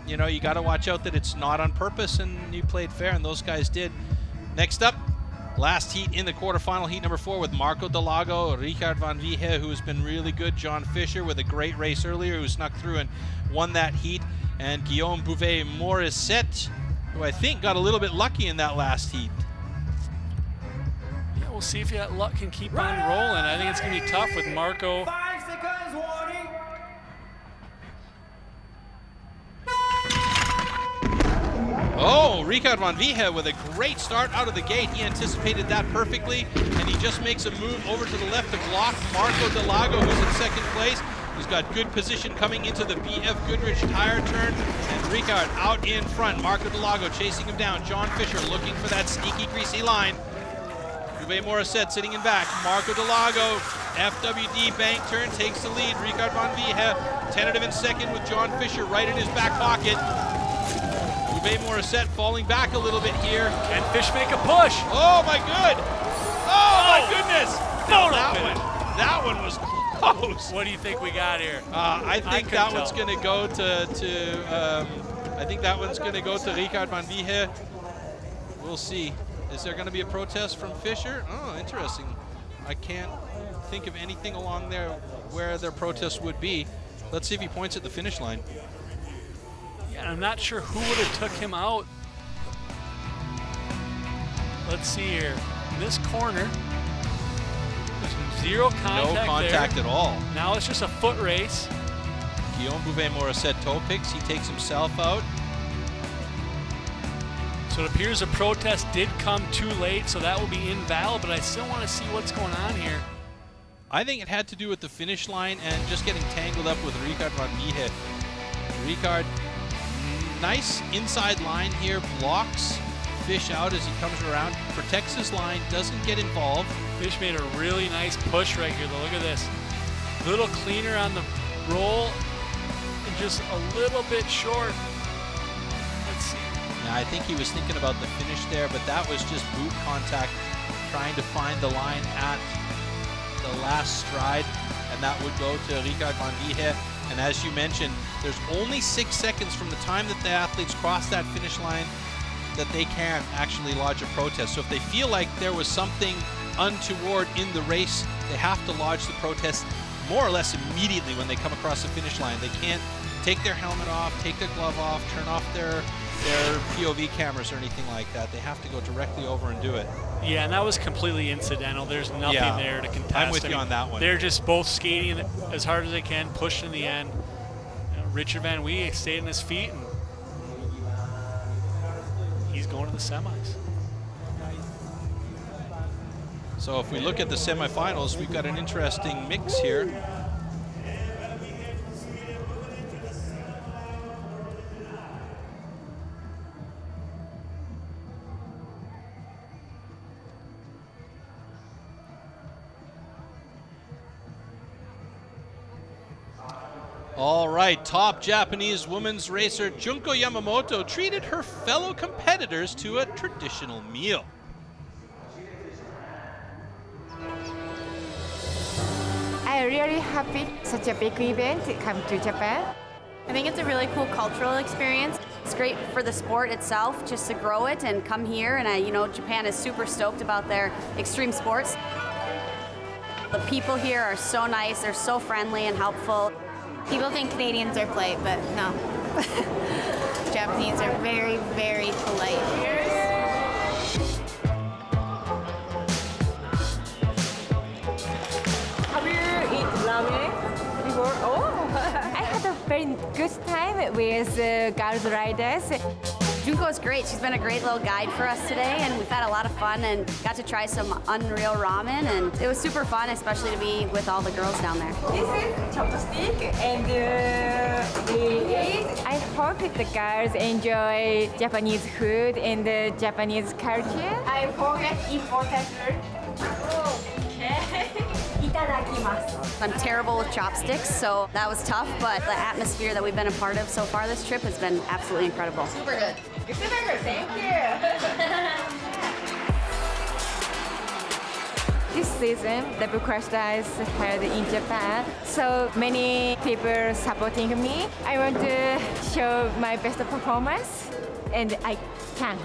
You know, you got to watch out that it's not on purpose, and you played fair, and those guys did. Next up, last heat in the quarterfinal, heat number 4 with Marco Delago, Richard van Viehe, who's been really good, John Fisher with a great race earlier, who snuck through and won that heat, and Guillaume Bouvet-Morissette, who I think got a little bit lucky in that last heat. Yeah, we'll see if that luck can keep on rolling. I think it's going to be tough with Marco. 5 seconds warning. Oh, Richard van Viehe with a great start out of the gate. He anticipated that perfectly, and he just makes a move over to the left to block Marco Delago, who's in second place. He's got good position coming into the BF Goodrich tire turn, and Richard out in front. Marco Delago chasing him down. John Fisher looking for that sneaky, greasy line. Bouvet-Morissette sitting in back. Marco Delago, FWD bank turn, takes the lead. Richard van Viehe tentative in second with John Fisher right in his back pocket. Bouvet-Morissette falling back a little bit here. Can Fish make a push? Oh my good! Oh my goodness! No, that one was close. What do you think we got here? I think that one's going to go to I think that one's going to go to Richard van Viehe. We'll see. Is there going to be a protest from Fisher? Oh, interesting. I can't think of anything along there where their protest would be. Let's see if he points at the finish line. Yeah, I'm not sure who would have took him out. Let's see here. In this corner, there's zero contact. No contact there at all. Now it's just a foot race. Guillaume Bouvet-Morissette toe picks. He takes himself out. So it appears a protest did come too late, so that will be invalid, but I still want to see what's going on here. I think it had to do with the finish line and just getting tangled up with Richard van Viehe. Richard, nice inside line here, blocks Fish out as he comes around, protects his line, doesn't get involved. Fish made a really nice push right here, though. Look at this. A little cleaner on the roll and just a little bit short. Let's see. Yeah, I think he was thinking about the finish there, but that was just boot contact, trying to find the line at the last stride, and that would go to Richard van Viehe. And as you mentioned, there's only 6 seconds from the time that the athletes cross that finish line that they can actually lodge a protest. So if they feel like there was something untoward in the race, they have to lodge the protest more or less immediately when they come across the finish line. They can't take their helmet off, take their glove off, turn off their POV cameras or anything like that. They have to go directly over and do it. Yeah, and that was completely incidental. There's nothing there to contest. I'm with you on that one. They're just both skating as hard as they can, pushed in the end. You know, Richard van Viehe stayed on his feet, and he's going to the semis. So if we look at the semifinals, we've got an interesting mix here. All right, top Japanese women's racer Junko Yamamoto treated her fellow competitors to a traditional meal. I'm really happy such a big event come to Japan. I think it's a really cool cultural experience. It's great for the sport itself, just to grow it and come here. And you know, Japan is super stoked about their extreme sports. The people here are so nice. They're so friendly and helpful. People think Canadians are polite, but no. Japanese are very, very polite. Have you eaten ramen before? Oh, I had a very good time with girls riders. Junko is great. She's been a great little guide for us today, and we've had a lot of fun and got to try some unreal ramen, and it was super fun, especially to be with all the girls down there. This is chopstick, and I hope the girls enjoy Japanese food and the Japanese culture. I forget important word. Okay. Itadakimasu. I'm terrible with chopsticks, so that was tough, but the atmosphere that we've been a part of so far this trip has been absolutely incredible. Super good. Super good, thank you. This season, the book crash is held in Japan, so many people supporting me. I want to show my best performance, and I can.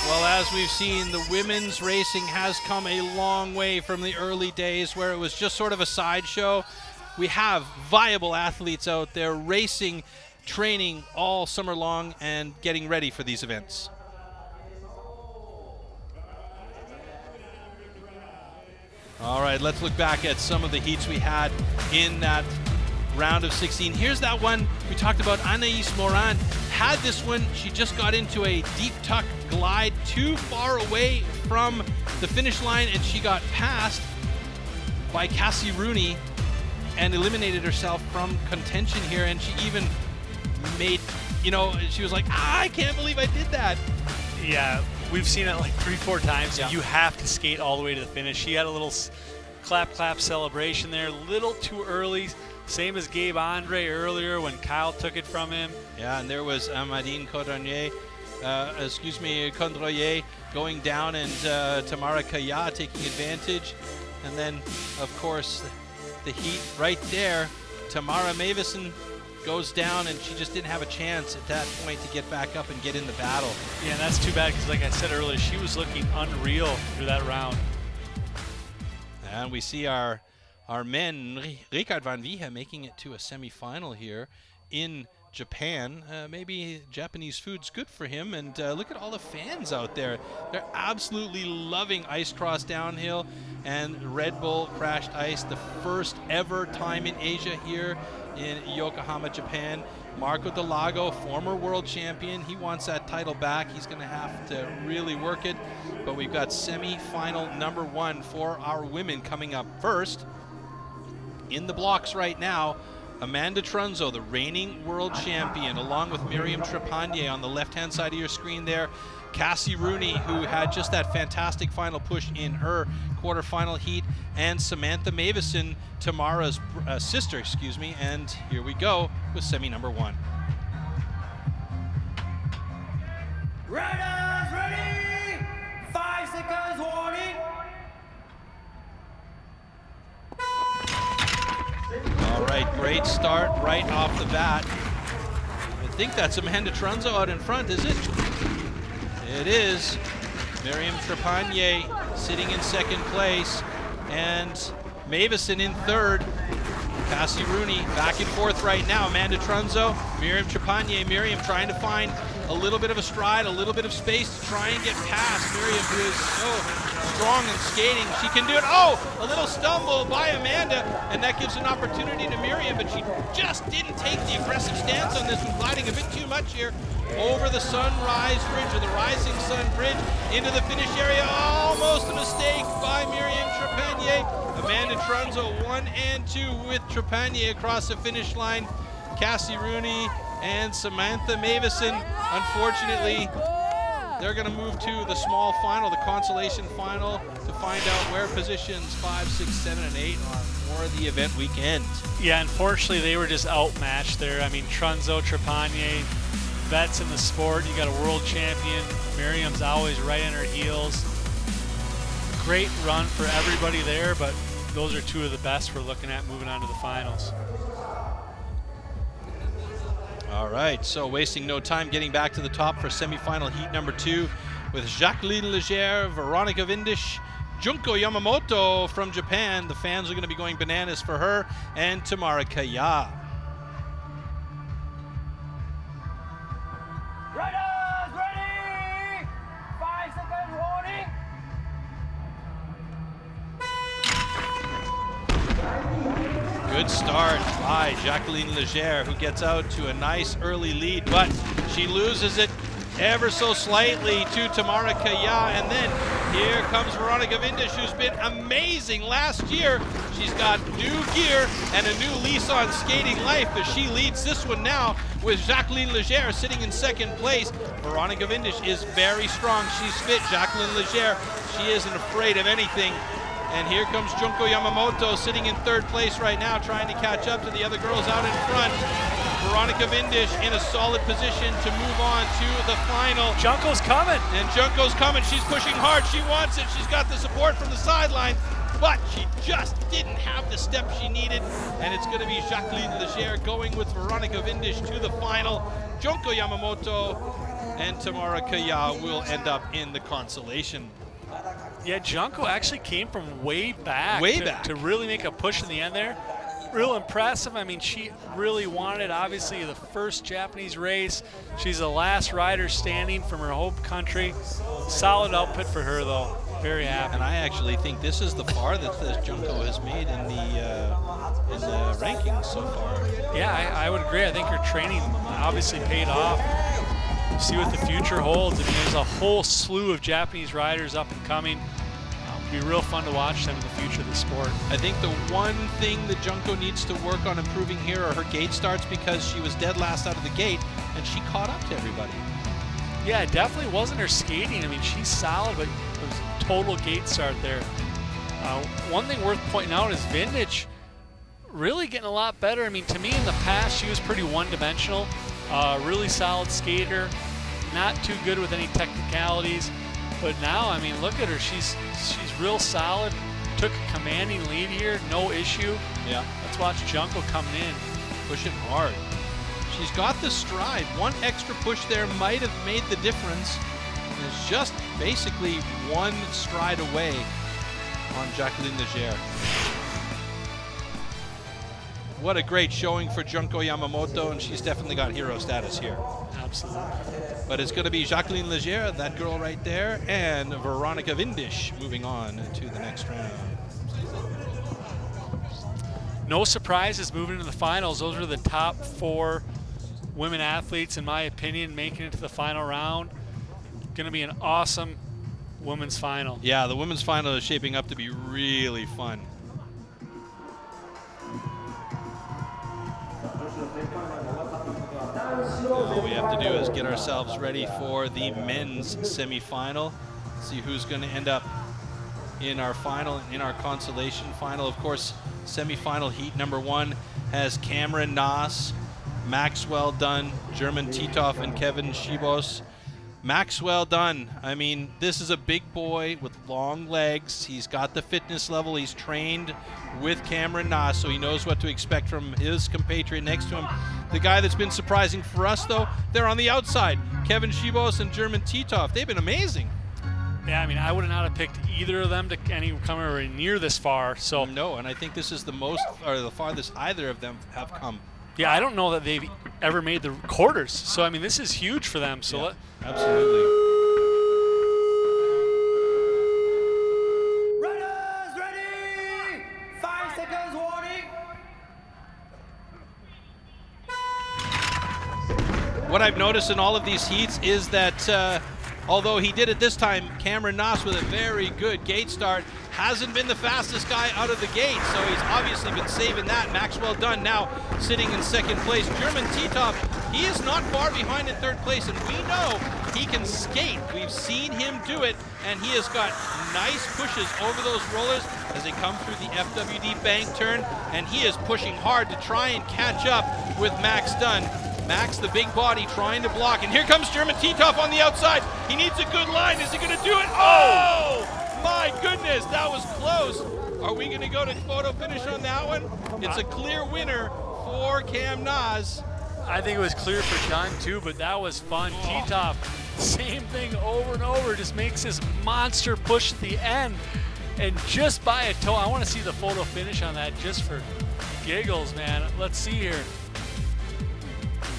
Well, as we've seen, the women's racing has come a long way from the early days where it was just sort of a sideshow. We have viable athletes out there racing, training all summer long and getting ready for these events. All right, let's look back at some of the heats we had in that round of 16. Here's that one we talked about. Anaïs Morin had this one. She just got into a deep tuck glide too far away from the finish line, and she got passed by Cassie Rooney and eliminated herself from contention here. And she even made, you know, she was like, I can't believe I did that. Yeah, we've seen it like 3-4 times. Yeah. You have to skate all the way to the finish. She had a little clap celebration there, a little too early. Same as Gabe Andre earlier when Kyle took it from him. Yeah, and there was Amadine Condroyer going down, and Tamara Kaya taking advantage. And then, of course, the heat right there. Tamara Mavison goes down, and she just didn't have a chance at that point to get back up and get in the battle. Yeah, and that's too bad because, like I said earlier, she was looking unreal through that round. And we see our men, Ricard van Viehe, making it to a semifinal here in Japan. Maybe Japanese food's good for him, and look at all the fans out there. They're absolutely loving ice cross downhill and Red Bull crashed ice, the first ever time in Asia here in Yokohama, Japan. Marco Delago, former world champion, he wants that title back. He's going to have to really work it, but we've got semi-final number 1 for our women coming up first. In the blocks right now, Amanda Trunzo, the reigning world champion, along with Miriam Trepanier on the left-hand side of your screen there. Cassie Rooney, who had just that fantastic final push in her quarterfinal heat, and Samantha Mavison, Tamara's sister, and here we go with semi number 1. Riders ready! 5 seconds warning! All right, great start right off the bat. I think that's Amanda Trunzo out in front, is it? It is. Miriam Trepanier sitting in second place, and Mavison in third. Cassie Rooney back and forth right now. Amanda Trunzo, Miriam Trepanier. Miriam trying to find a little bit of a stride, a little bit of space to try and get past Miriam, who is so strong in skating. She can do it. Oh, a little stumble by Amanda, and that gives an opportunity to Miriam, but she just didn't take the aggressive stance on this one, gliding a bit too much here over the Sunrise Bridge, or the Rising Sun Bridge, into the finish area. Almost a mistake by Miriam Trepanier. Amanda Trunzo 1 and 2 with Trepanier across the finish line. Cassie Rooney and Samantha Mavison, unfortunately, they're going to move to the small final, the consolation final, to find out where positions 5, 6, 7, and 8 are for the event weekend. Yeah, unfortunately, they were just outmatched there. I mean, Trunzo, Trepanier, vets in the sport. You got a world champion. Miriam's always right on her heels. great run for everybody there, but those are two of the best we're looking at moving on to the finals. All right, so wasting no time, getting back to the top for semifinal heat number 2 with Jacqueline Legere, Veronica Vindish, Junko Yamamoto from Japan. The fans are going to be going bananas for her, and Tamara Kaya. Riders, ready! 5 seconds warning! Good start by Jacqueline Legere, who gets out to a nice early lead, but she loses it ever so slightly to Tamara Kaya. And then here comes Veronica Vindish, who's been amazing last year. She's got new gear and a new lease on skating life as she leads this one now with Jacqueline Legere sitting in second place. Veronica Vindish is very strong. She's fit. Jacqueline Legere, she isn't afraid of anything. And here comes Junko Yamamoto sitting in third place right now, trying to catch up to the other girls out in front. Veronica Vindish in a solid position to move on to the final. Junko's coming. And Junko's coming. She's pushing hard. She wants it. She's got the support from the sideline, but she just didn't have the step she needed. And it's going to be Jacqueline Legere going with Veronica Vindish to the final. Junko Yamamoto and Tamara Kaya will end up in the consolation. Yeah, Junko actually came from way back. To really make a push in the end there. Real impressive. I mean, she really wanted, obviously, the first Japanese race. She's the last rider standing from her home country. Solid output for her, though. Very happy. And I actually think this is the farthest that Junko has made in the rankings so far. Yeah, I would agree. I think her training obviously paid off. See what the future holds. I mean, there's a whole slew of Japanese riders up and coming. It'll be real fun to watch them in the future of the sport. I think the one thing that Junko needs to work on improving here are her gate starts, because she was dead last out of the gate and she caught up to everybody. Yeah, it definitely wasn't her skating. I mean, she's solid, but it was a total gate start there. One thing worth pointing out is Vindish really getting a lot better. I mean, to me in the past, she was pretty one-dimensional. Really solid skater, not too good with any technicalities. But now, I mean, look at her. She's real solid. Took a commanding lead here, no issue. Yeah. Let's watch Junko coming in. Pushing hard. She's got the stride. One extra push there might have made the difference. It's just basically one stride away on Jacqueline Legere. What a great showing for Junko Yamamoto, and she's definitely got hero status here. Absolutely. But it's going to be Jacqueline Legere, that girl right there, and Veronica Vindish moving on to the next round. No surprises moving into the finals. Those are the top 4 women athletes, in my opinion, making it to the final round. Going to be an awesome women's final. Yeah, the women's final is shaping up to be really fun. All we have to do is get ourselves ready for the men's semifinal. See who's going to end up in our final, in our consolation final. Of course, semifinal heat number 1 has Cameron Naas, Maxwell Dunn, German Titov, and Kevin Shibos. Maxwell Dunn, I mean, this is a big boy with long legs. He's got the fitness level. He's trained with Cameron Naas, so he knows what to expect from his compatriot next to him. The guy that's been surprising for us, though, they're on the outside. Kevin Shibos and German Titov, they've been amazing. Yeah, I mean, I would not have picked either of them to come anywhere near this far. So no, and I think this is the most, or the farthest either of them have come. Yeah, I don't know that they've ever made the quarters. So, I mean, this is huge for them. So, yeah, absolutely. Runners ready! 5 seconds warning! What I've noticed in all of these heats is that although he did it this time, Cameron Naas with a very good gate start hasn't been the fastest guy out of the gate, so he's obviously been saving that. Maxwell Dunn now sitting in second place. German Titov, he is not far behind in third place, and we know he can skate. We've seen him do it, and he has got nice pushes over those rollers as they come through the FWD bank turn, and he is pushing hard to try and catch up with Max Dunn. Max, the big body, trying to block, and here comes German Titov on the outside. He needs a good line. Is he going to do it? Oh! My goodness, that was close. Are we going to go to photo finish on that one? It's a clear winner for Cam Nas. I think it was clear for John too, but that was fun. Titov, same thing over and over, just makes this monster push at the end. And just by a toe, I want to see the photo finish on that just for giggles, man. Let's see here.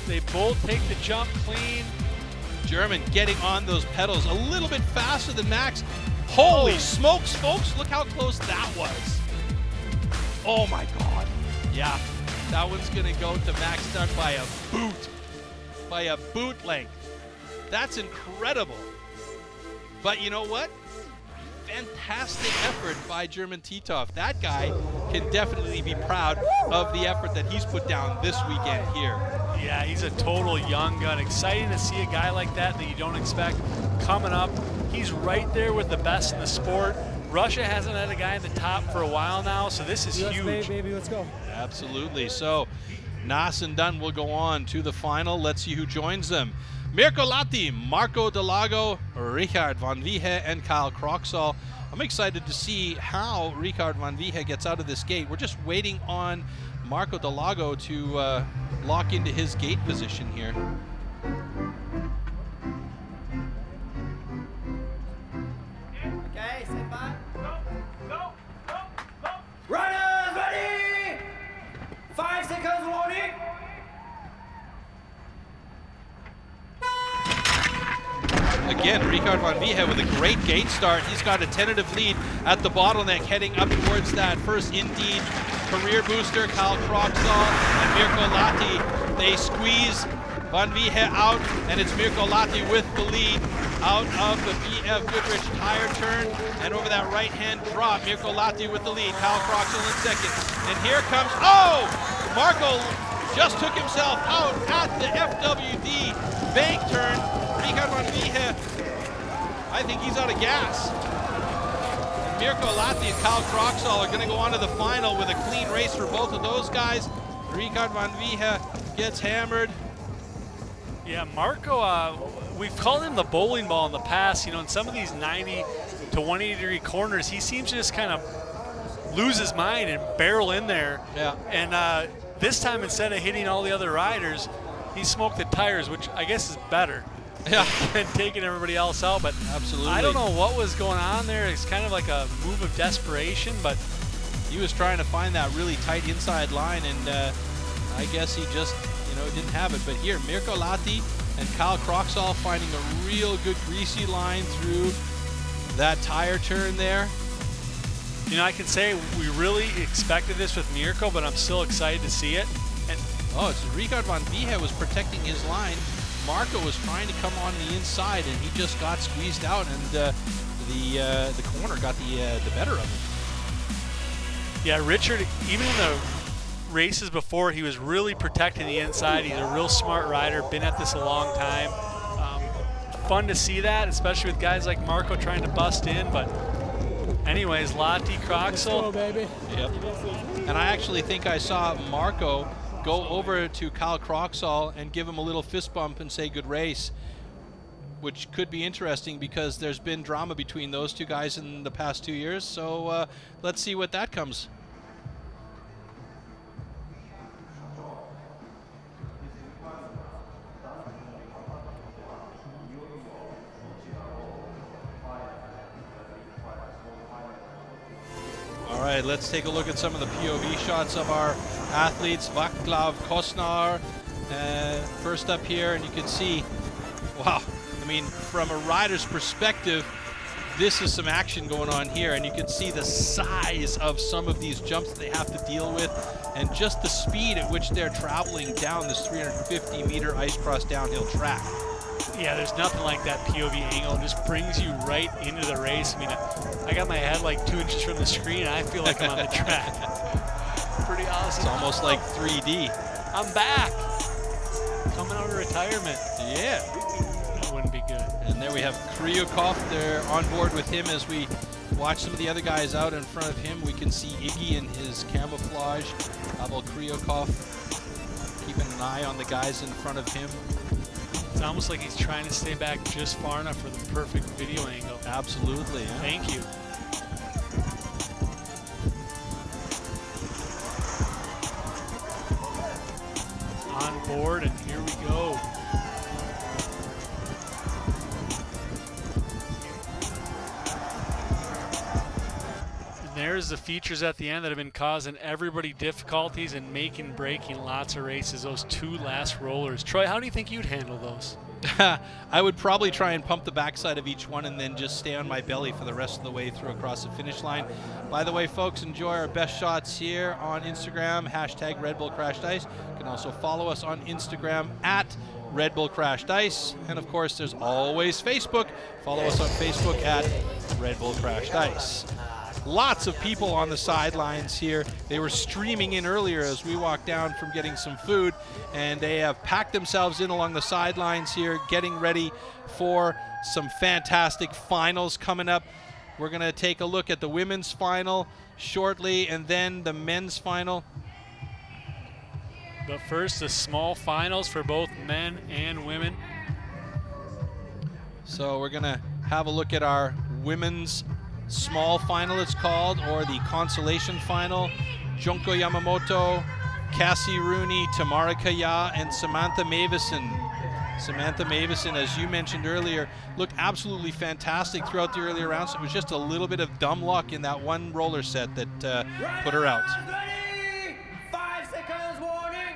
They both take the jump clean. German getting on those pedals a little bit faster than Max. Holy smokes, folks, look how close that was. Oh my God. Yeah, that one's gonna go to Max Stuck by a boot length. That's incredible. But you know what? Fantastic effort by German Titov. That guy can definitely be proud of the effort that he's put down this weekend here. Yeah, he's a total young gun. Exciting to see a guy like that you don't expect coming up. He's right there with the best in the sport. Russia hasn't had a guy in the top for a while now, so this is huge. Baby, let's go. Absolutely. So Nas and Dunn will go on to the final. Let's see who joins them. Mirko Latti, Marco Delago, Richard van Wiehe, and Kyle Kroxall. I'm excited to see how Richard van Wiehe gets out of this gate. We're just waiting on Marco Delago to lock into his gate position here. Okay, stand by. Go. Runners ready! 5 seconds warning. Again, Richard van Wiehe with a great gate start. He's got a tentative lead at the bottleneck heading up towards that first Indeed career booster. Kyle Kroxall and Mirko Latti. They squeeze van Wiehe out, and it's Mirko Latti with the lead out of the BF Goodrich tire turn and over that right-hand drop. Mirko Latti with the lead. Kyle Kroxall in second. And here comes, Marco just took himself out at the FWD bank turn. Richard van Wiehe, I think he's out of gas. And Mirko Latti and Kyle Kroxall are going to go on to the final with a clean race for both of those guys. Richard van Wiehe gets hammered. Yeah, Marco, we've called him the bowling ball in the past. You know, in some of these 90 to 180 degree corners, he seems to just kind of lose his mind and barrel in there. Yeah. And this time, instead of hitting all the other riders, he smoked the tires, which I guess is better. Yeah. Than taking everybody else out. But absolutely, I don't know what was going on there. It's kind of like a move of desperation, but he was trying to find that really tight inside line, and I guess he just, didn't have it. But here, Mirko Latti and Kyle Kroxall finding a real good greasy line through that tire turn there. You know, I can say we really expected this with Mirko, but I'm still excited to see it. And it's Richard van Wiehe was protecting his line. Marco was trying to come on the inside, and he just got squeezed out, and the corner got the better of him. Yeah, Richard, even in the races before, he was really protecting the inside. He's a real smart rider, been at this a long time. Fun to see that, especially with guys like Marco trying to bust in. But anyways, Latti, Kroxall. Baby. Yep. And I actually think I saw Marco go over to Kyle Kroxall and give him a little fist bump and say good race, which could be interesting because there's been drama between those two guys in the past 2 years. So let's see what that comes. All right, let's take a look at some of the POV shots of our athletes. Vaclav Kosnar, first up here, and you can see, wow, I mean, from a rider's perspective, this is some action going on here, and you can see the size of some of these jumps that they have to deal with, and just the speed at which they're traveling down this 350-meter ice cross downhill track. Yeah, there's nothing like that POV angle. It just brings you right into the race. I mean, I got my head like 2 inches from the screen, and I feel like I'm on the track. Pretty awesome. It's almost like 3D. I'm back. Coming out of retirement. Yeah. That wouldn't be good. And there we have Kryukov. They're on board with him as we watch some of the other guys out in front of him. We can see Iggy in his camouflage. Pavel Kryukov keeping an eye on the guys in front of him. It's almost like he's trying to stay back just far enough for the perfect video angle. Absolutely. Yeah. Thank you. board, and here we go. And there's the features at the end that have been causing everybody difficulties and making breaking lots of races, those two last rollers. Troy, how do you think you'd handle those? I would probably try and pump the backside of each one and then just stay on my belly for the rest of the way through across the finish line. By the way, folks, enjoy our best shots here on Instagram, hashtag Red Bull Crashed Ice. You can also follow us on Instagram at Red Bull Crashed Ice. And of course, there's always Facebook. Follow us on Facebook at Red Bull Crashed Ice. Lots of people on the sidelines here. They were streaming in earlier as we walked down from getting some food, and they have packed themselves in along the sidelines here, getting ready for some fantastic finals coming up. We're going to take a look at the women's final shortly, and then the men's final. But first, the small finals for both men and women. So we're going to have a look at our women's small final, it's called, or the consolation final. Junko Yamamoto, Cassie Rooney, Tamara Kaya, and Samantha Mavison. Samantha Mavison, as you mentioned earlier, looked absolutely fantastic throughout the earlier rounds. It was just a little bit of dumb luck in that one roller set that put her out. Ready? 5 seconds warning.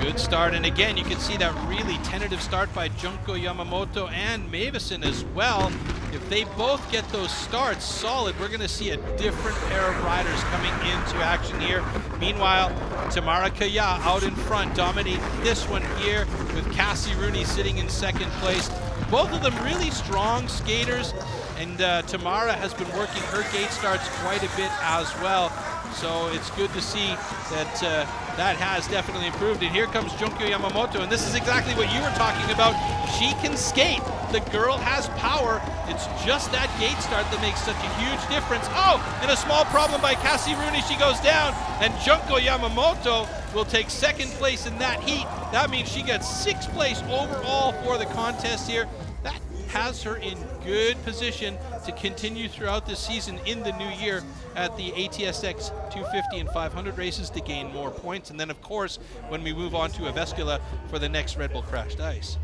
Good start, and again, you can see that really tentative start by Junko Yamamoto and Mavison as well. If they both get those starts solid, we're going to see a different pair of riders coming into action here. Meanwhile, Tamara Kaya out in front, dominating this one here with Cassie Rooney sitting in second place. Both of them really strong skaters, and Tamara has been working her gate starts quite a bit as well. So it's good to see that that has definitely improved. And here comes Junko Yamamoto, and this is exactly what you were talking about. She can skate. The girl has power. It's just that gate start that makes such a huge difference. Oh, and a small problem by Cassie Rooney. She goes down, and Junko Yamamoto will take second place in that heat. That means she gets sixth place overall for the contest here. That has her in good position to continue throughout the season in the new year at the ATSX 250 and 500 races to gain more points. And then, of course, when we move on to Avescula for the next Red Bull Crashed Ice.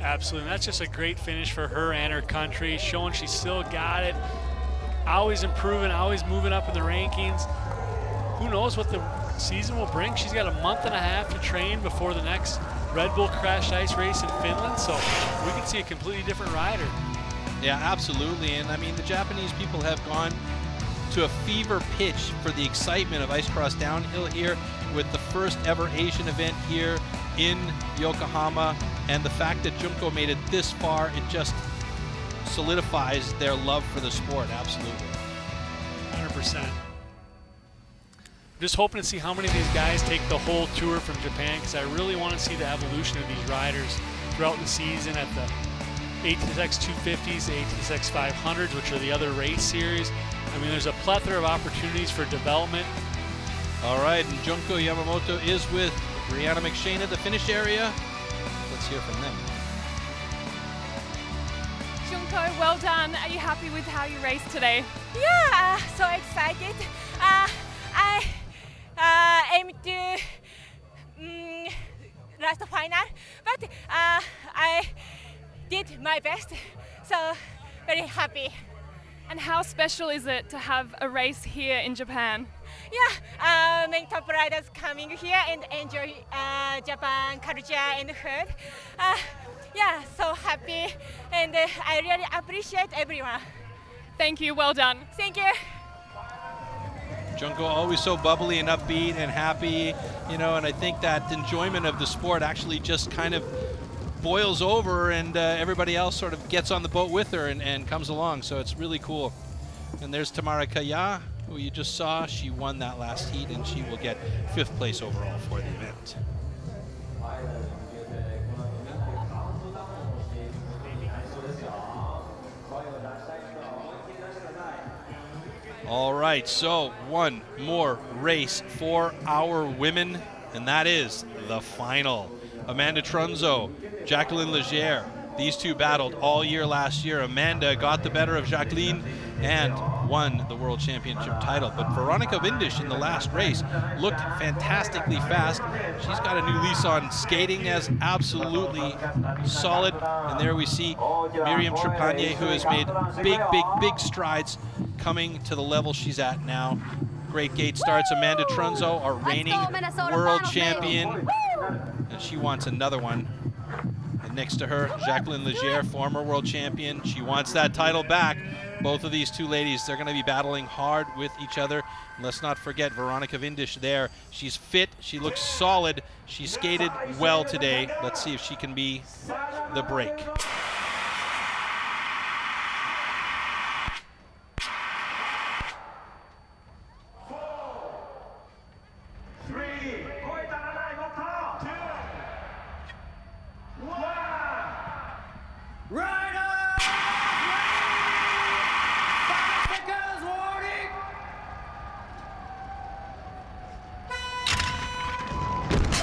Absolutely, and that's just a great finish for her and her country, showing she still got it, always improving, always moving up in the rankings. Who knows what the season will bring? She's got a month and a half to train before the next Red Bull Crashed Ice race in Finland, so we can see a completely different rider. Yeah, absolutely, and I mean, the Japanese people have gone to a fever pitch for the excitement of ice cross downhill here with the first ever Asian event here in Yokohama, and the fact that Junko made it this far, it just solidifies their love for the sport. Absolutely. 100%. Just hoping to see how many of these guys take the whole tour from Japan, because I really want to see the evolution of these riders throughout the season at the ATSX 250s, the ATSX 500s, which are the other race series. I mean, there's a plethora of opportunities for development. All right, and Junko Yamamoto is with Brianna McShane at the finish area. Let's hear from them. Junko, well done. Are you happy with how you raced today? Yeah, so excited. I aim to last final, but I did my best, so very happy. And how special is it to have a race here in Japan? Yeah, many top riders coming here and enjoy Japan culture and food. Yeah, so happy, and I really appreciate everyone. Thank you, well done. Thank you. Junko always so bubbly and upbeat and happy, you know, and I think that enjoyment of the sport actually just kind of boils over, and everybody else sort of gets on the boat with her and comes along, so it's really cool. And there's Tamara Kaya, who you just saw. She won that last heat, and she will get 5th place overall for the event. All right, so one more race for our women, and that is the final. Amanda Trunzo, Jacqueline Legere. These two battled all year last year. Amanda got the better of Jacqueline and won the World Championship title. But Veronica Vindish in the last race looked fantastically fast. She's got a new lease on skating as absolutely solid. And there we see Myriam Trepanier, who has made big strides coming to the level she's at now. Great gate starts. Amanda Trunzo, our reigning world champion, and she wants another one. And next to her, Jacqueline Legere, former world champion. She wants that title back. Both of these two ladies, they're going to be battling hard with each other. And let's not forget Veronica Vindish there. She's fit. She looks solid. She skated well today. Let's see if she can be the break.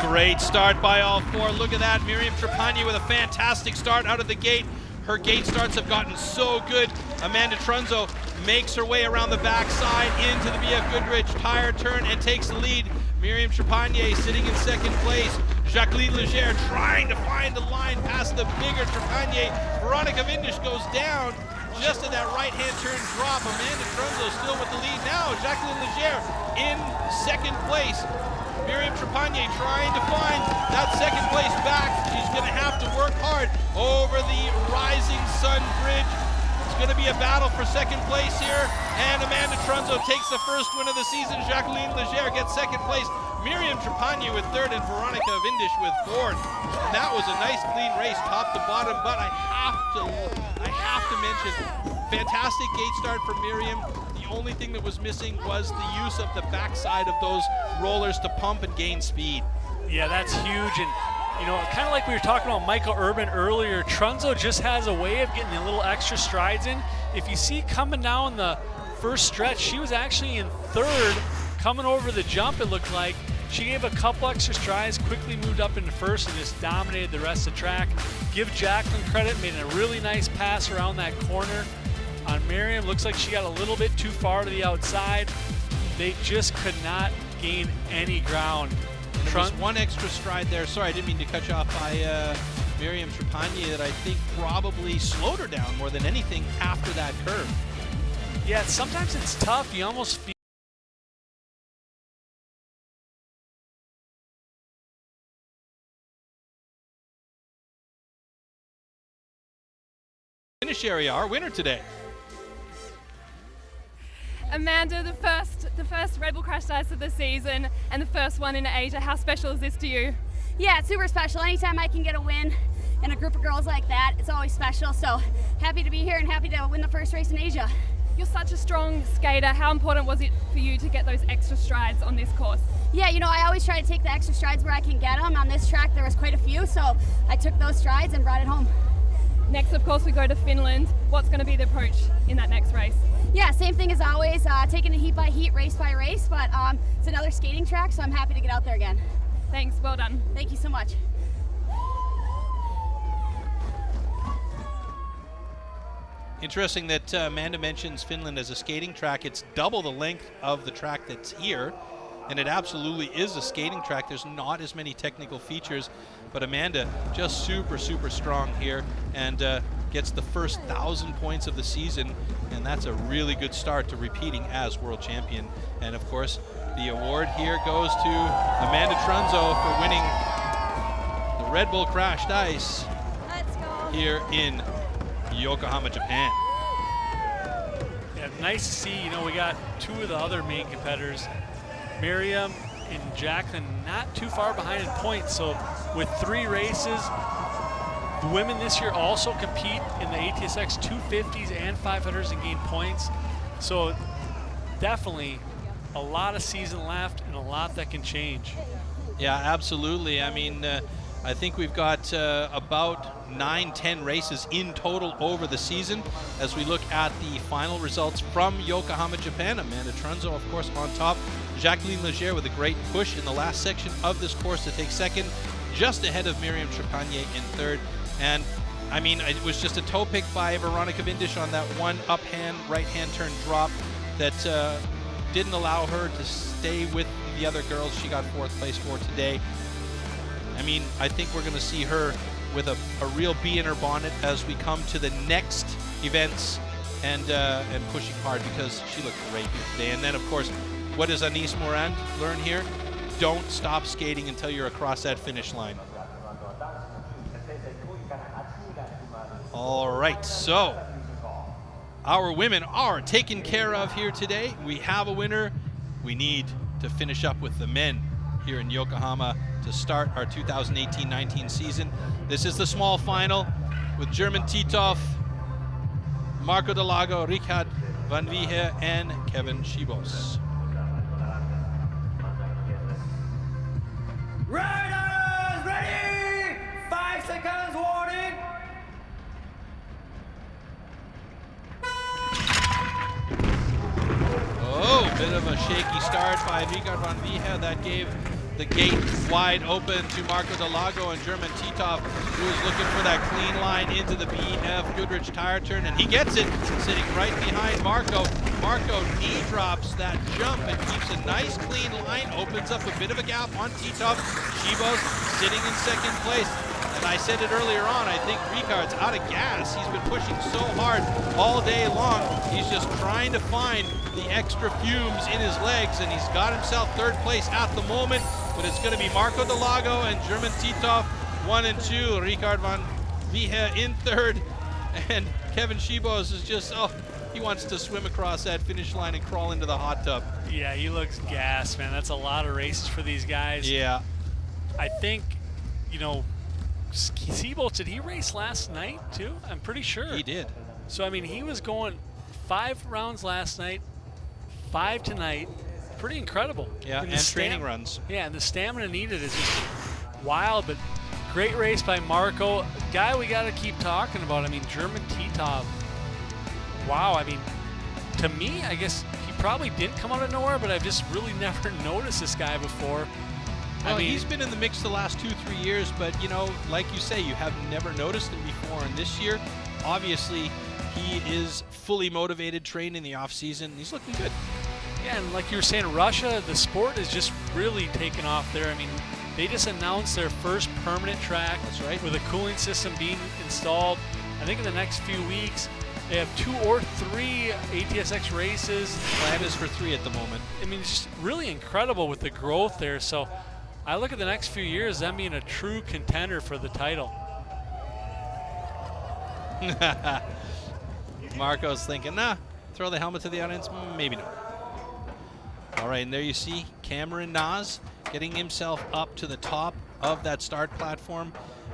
Great start by all four. Look at that. Myriam Trepanier with a fantastic start out of the gate. Her gate starts have gotten so good. Amanda Trunzo makes her way around the backside into the BF Goodrich tire turn and takes the lead. Myriam Trepanier sitting in second place. Jacqueline Legere trying to find the line past the bigger Trepanier. Veronica Vindish goes down just at that right-hand turn drop. Amanda Trunzo still with the lead now. Jacqueline Legere in second place. Myriam Trepanier trying to find that second place back. She's going to have to work hard over the Rising Sun Bridge. It's going to be a battle for second place here. And Amanda Trunzo takes the first win of the season. Jacqueline Legere gets second place. Myriam Trepanier with third and Veronica Vindish with fourth. And that was a nice clean race top to bottom, but I have to mention, fantastic gate start for Myriam. The only thing that was missing was the use of the backside of those rollers to pump and gain speed. Yeah, that's huge. And, you know, kind of like we were talking about Michael Urban earlier, Trunzo just has a way of getting a little extra strides in. If you see coming down the first stretch, she was actually in third. Coming over the jump, it looked like. She gave a couple extra strides, quickly moved up into first, and just dominated the rest of the track. Give Jacqueline credit, made a really nice pass around that corner. On Myriam, looks like she got a little bit too far to the outside. They just could not gain any ground. There was one extra stride there. Sorry, I didn't mean to cut you off by Myriam Trepanier that I think probably slowed her down more than anything after that curve. Yeah, sometimes it's tough. You almost feel finish area, our winner today. Amanda, the first Red Bull Crash Dice of the season and the first one in Asia. How special is this to you? Yeah, it's super special. Anytime I can get a win in a group of girls like that, it's always special. So happy to be here and happy to win the first race in Asia. You're such a strong skater. How important was it for you to get those extra strides on this course? Yeah, you know, I always try to take the extra strides where I can get them. On this track, there was quite a few, so I took those strides and brought it home. Next, of course, we go to Finland. What's going to be the approach in that next race? Yeah, same thing as always, taking it heat by heat, race by race, but it's another skating track, so I'm happy to get out there again. Thanks, well done. Thank you so much. Interesting that Amanda mentions Finland as a skating track. It's double the length of the track that's here, and it absolutely is a skating track. There's not as many technical features, but Amanda just super strong here and gets the first 1,000 points of the season, and that's a really good start to repeating as world champion. And of course, the award here goes to Amanda Trunzo for winning the Red Bull Crashed Ice here in Yokohama, Japan. Yeah, nice to see. You know, we got two of the other main competitors, Myriam and Jacqueline, not too far behind in points. So with 3 races, the women this year also compete in the ATSX 250s and 500s and gain points. So definitely a lot of season left and a lot that can change. Yeah, absolutely. I mean, I think we've got about 9-10 races in total over the season as we look at the final results from Yokohama, Japan. Amanda Trunzo, of course, on top. Jacqueline Legere with a great push in the last section of this course to take second, just ahead of Myriam Trepanier in third. And I mean, it was just a toe pick by Veronica Vindish on that one up-hand, right-hand turn drop. that didn't allow her to stay with the other girls she got 4th place for today. I mean, I think we're going to see her with a real bee in her bonnet as we come to the next events and pushing hard, because she looked great here today. And then, of course, what does Anis Morand learn here? Don't stop skating until you're across that finish line. All right, so our women are taken care of here today. We have a winner. We need to finish up with the men here in Yokohama to start our 2018-19 season. This is the small final with German Titov, Marco Delago, Richard van Wiehe, and Kevin Schibos. Riders ready! 5 seconds warning! Oh, bit of a shaky start by Richard van Wiehe. That gave the gate wide open to Marco Delago and German Titov, who is looking for that clean line into the BF Goodrich tire turn, and he gets it, sitting right behind Marco. Marco knee drops that jump and keeps a nice clean line, opens up a bit of a gap on Titov. Schibos sitting in 2nd place. And I said it earlier on, I think Richard's out of gas. He's been pushing so hard all day long. He's just trying to find the extra fumes in his legs, and he's got himself 3rd place at the moment. But it's going to be Marco Delago and German Titov 1 and 2. Richard van Wiehe in 3rd. And Kevin Schibos is just, he wants to swim across that finish line and crawl into the hot tub. Yeah, he looks gassed, man. That's a lot of races for these guys. Yeah. I think, you know, Schibos, did he race last night too? I'm pretty sure. He did. So, I mean, he was going 5 rounds last night, 5 tonight. Pretty incredible. Yeah, and training runs. Yeah, and the stamina needed is just wild, but great race by Marco. Guy we got to keep talking about, I mean, German Titov. Wow, I mean, to me, I guess he probably didn't come out of nowhere, but I've just really never noticed this guy before. Well, I mean, he's been in the mix the last 2-3 years, but, you know, like you say, you have never noticed him before. And this year, obviously, he is fully motivated, trained in the off-season. He's looking good. Yeah, and like you were saying, Russia, the sport is just really taken off there. I mean, they just announced their first permanent track. That's right. With a cooling system being installed. I think in the next few weeks, they have 2 or 3 ATSX races. Plan is for 3 at the moment. I mean, it's just really incredible with the growth there. So I look at the next few years, them being a true contender for the title. Marco's thinking, nah, throw the helmet to the audience, maybe not. All right, and there you see Cameron Nas getting himself up to the top of that start platform.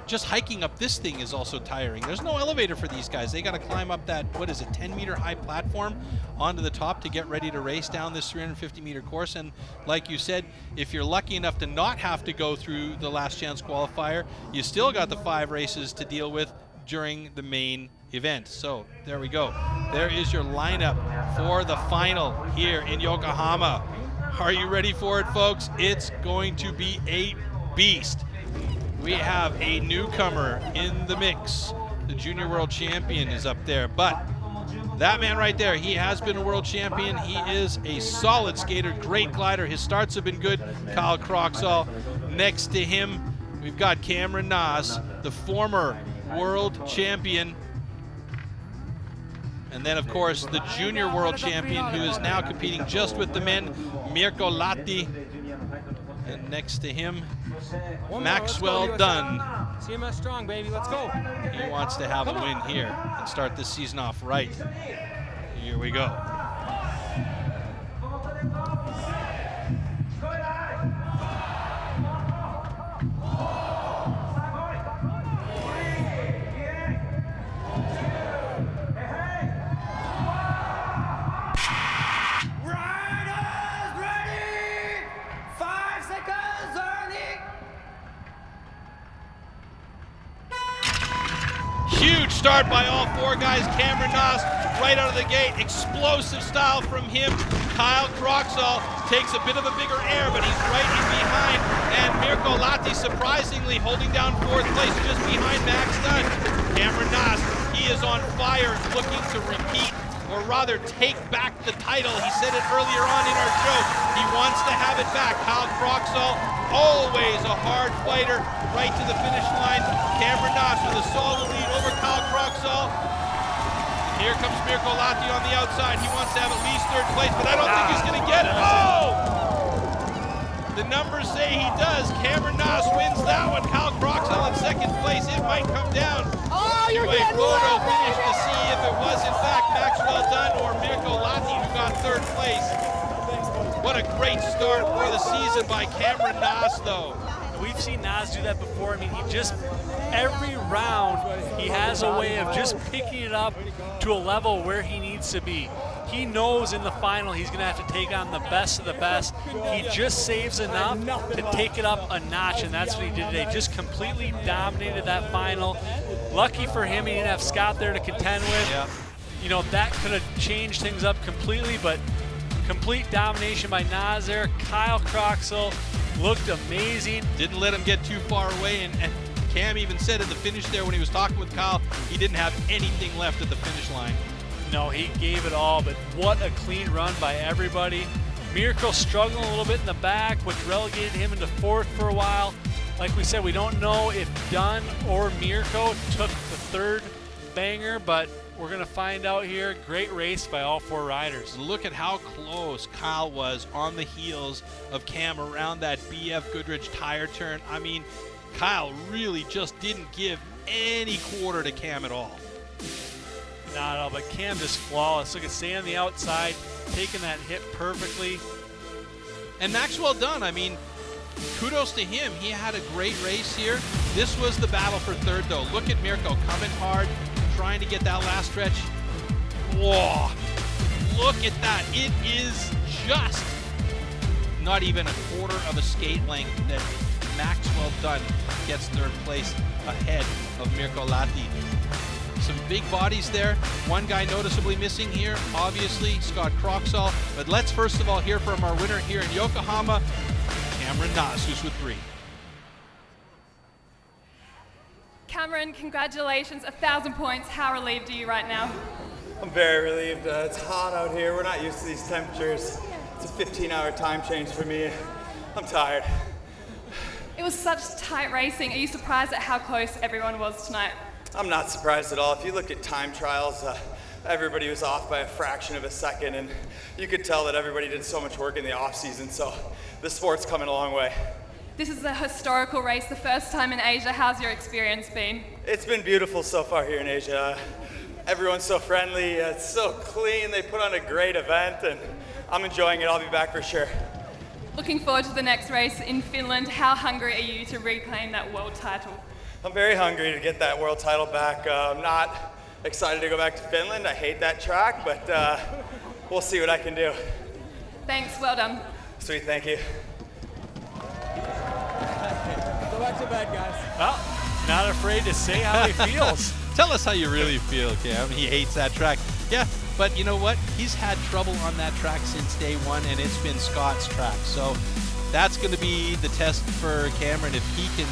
Just hiking up this thing is also tiring. There's no elevator for these guys. They got to climb up that, 10-meter high platform onto the top to get ready to race down this 350-meter course. And like you said, if you're lucky enough to not have to go through the last chance qualifier, you still got the 5 races to deal with during the main event. So there we go. There is your lineup for the final here in Yokohama. Are you ready for it, folks? It's going to be a beast. We have a newcomer in the mix. The junior world champion is up there, but that man right there, he has been a world champion. He is a solid skater, great glider. His starts have been good. Kyle Croxall. Next to him, we've got Cameron Nas, the former world champion. And then, of course, the junior world champion, who is now competing just with the men, Mirko Lahti. And next to him, Maxwell Dunn. CMS strong, baby. Let's go. He wants to have a win here and start this season off right. Here we go. Huge start by all 4 guys. Cameron Nas right out of the gate. Explosive style from him. Kyle Croxall takes a bit of a bigger air, but he's right in behind. And Mirko Lahti surprisingly holding down 4th place just behind Max Dunn. Cameron Nas, he is on fire, looking to repeat or rather take back the title. He said it earlier on in our show. He wants to have it back. Kyle Croxall, always a hard fighter, right to the finish line. Cameron Noss with a solid lead over Kyle Croxall. Here comes Mirko Lahti on the outside. He wants to have at least third place, but I don't think he's going to get it. Oh! The numbers say he does. Cameron Noss wins that one. Kyle Croxall in second place. It might come down to a photo finish to see if it was in fact Maxwell Dunn or Mirko Lahti who got third place. What a great start for the season by Cameron Noss, though. We've seen Noss do that before. I mean, he just, every round, he has a way of just picking it up to a level where he needs to be. He knows in the final he's going to have to take on the best of the best. He just saves enough to take it up a notch, and that's what he did today. Just completely dominated that final. Lucky for him, he didn't have Scott there to contend with. Yeah. You know, that could have changed things up completely, but complete domination by Noss there. Kyle Croxall looked amazing. Didn't let him get too far away, and Cam even said at the finish there when he was talking with Kyle, he didn't have anything left at the finish line. No, he gave it all, but what a clean run by everybody. Mirko struggling a little bit in the back, which relegated him into fourth for a while. Like we said, we don't know if Dunn or Mirko took the third banger, but we're going to find out here. Great race by all four riders. Look at how close Kyle was on the heels of Cam around that BF Goodrich tire turn. I mean, Kyle really just didn't give any quarter to Cam at all. Not at all, but Cam just flawless. Look at staying on the outside, taking that hit perfectly. And Maxwell Dunn, I mean, kudos to him. He had a great race here. This was the battle for third, though. Look at Mirko coming hard, trying to get that last stretch. Whoa, look at that. It is just not even a quarter of a skate length that Maxwell Dunn gets third place ahead of Mirko Lahti. Some big bodies there. One guy noticeably missing here, obviously, Scott Croxall. But let's first of all hear from our winner here in Yokohama, Cameron Noss, who's with 3. Cameron, congratulations, 1,000 points. How relieved are you right now? I'm very relieved. It's hot out here. We're not used to these temperatures. It's a 15-hour time change for me. I'm tired. It was such tight racing. Are you surprised at how close everyone was tonight? I'm not surprised at all. If you look at time trials, everybody was off by a fraction of a second, and you could tell that everybody did so much work in the off-season, so the sport's coming a long way. This is a historical race, the first time in Asia. How's your experience been? It's been beautiful so far here in Asia. Everyone's so friendly, it's so clean. They put on a great event, and I'm enjoying it. I'll be back for sure. Looking forward to the next race in Finland. How hungry are you to reclaim that world title? I'm very hungry to get that world title back. I'm not excited to go back to Finland. I hate that track, but we'll see what I can do. Thanks, well done. Sweet, thank you. Go back to bed, guys. Well, not afraid to say how he feels. Tell us how you really feel, Cam. He hates that track. Yeah, but you know what? He's had trouble on that track since day one, and it's been Scott's track. So that's going to be the test for Cameron if he can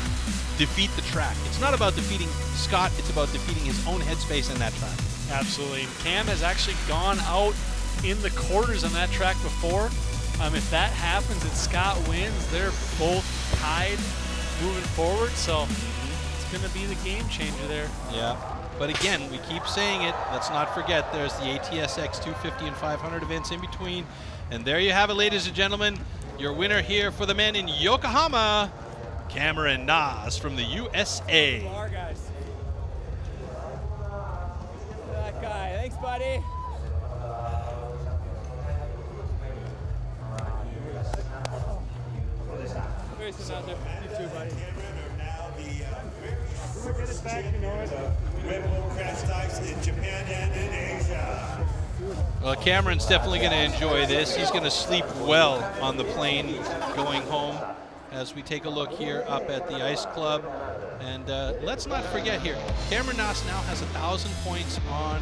defeat the track. It's not about defeating Scott, it's about defeating his own headspace in that track. Absolutely. Cam has actually gone out in the quarters on that track before. If that happens and Scott wins, they're both tied moving forward, so it's going to be the game changer there. Yeah, but again, we keep saying it. Let's not forget there's the ATSX 250 and 500 events in between. And there you have it, ladies and gentlemen. Your winner here for the men in Yokohama, Cameron Noss from the USA. Guys. That guy. Thanks, buddy. Grayson out there. You too, buddy. We'll get it back, you know it. Red Bull Crash Dice in Japan and in Asia. Well, Cameron's definitely going to enjoy this. He's going to sleep well on the plane going home as we take a look here up at the Ice Club. And let's not forget here, Cameron Noss now has 1,000 points on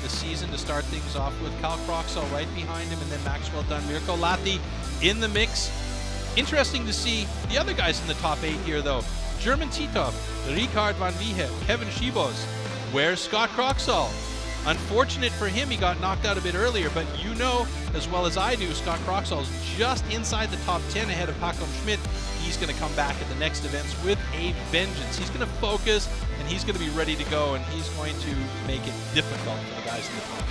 the season to start things off with. Kyle Croxall right behind him, and then Maxwell Dunn, Mirko Lahti in the mix. Interesting to see the other guys in the top 8 here, though. German Titov, Richard van Wiehe, Kevin Schibos. Where's Scott Croxall? Unfortunate for him, he got knocked out a bit earlier, but you know as well as I do, Scott Croxall's just inside the top 10 ahead of Paco Schmidt. He's going to come back at the next events with a vengeance. He's going to focus, and he's going to be ready to go, and he's going to make it difficult for the guys in the top.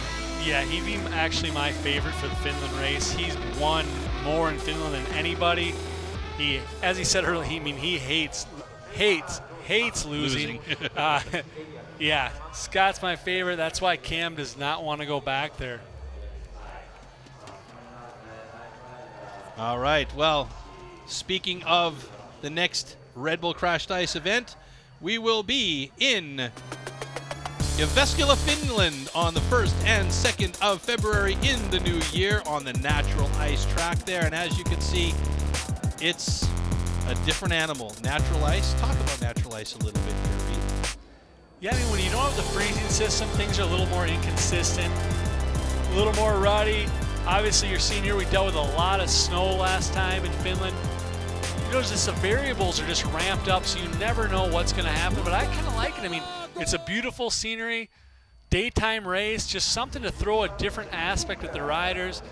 Yeah, he'd be actually my favorite for the Finland race. He's won more in Finland than anybody. He, as he said earlier, he hates losing. Yeah, Scott's my favorite. That's why Cam does not want to go back there. All right, well, speaking of the next Red Bull Crashed Ice event, we will be in Jyväskylä, Finland on the 1st and 2nd of February in the new year on the natural ice track there. And as you can see, it's a different animal. Natural ice. Talk about natural ice a little bit here, Reed. Yeah, I mean, when you don't have the freezing system, things are a little more inconsistent, a little more ruddy. Obviously, you're seeing here we dealt with a lot of snow last time in Finland. You know, just the variables are just ramped up, so you never know what's going to happen. But I kind of like it. I mean, it's a beautiful scenery, daytime race, just something to throw a different aspect at the riders.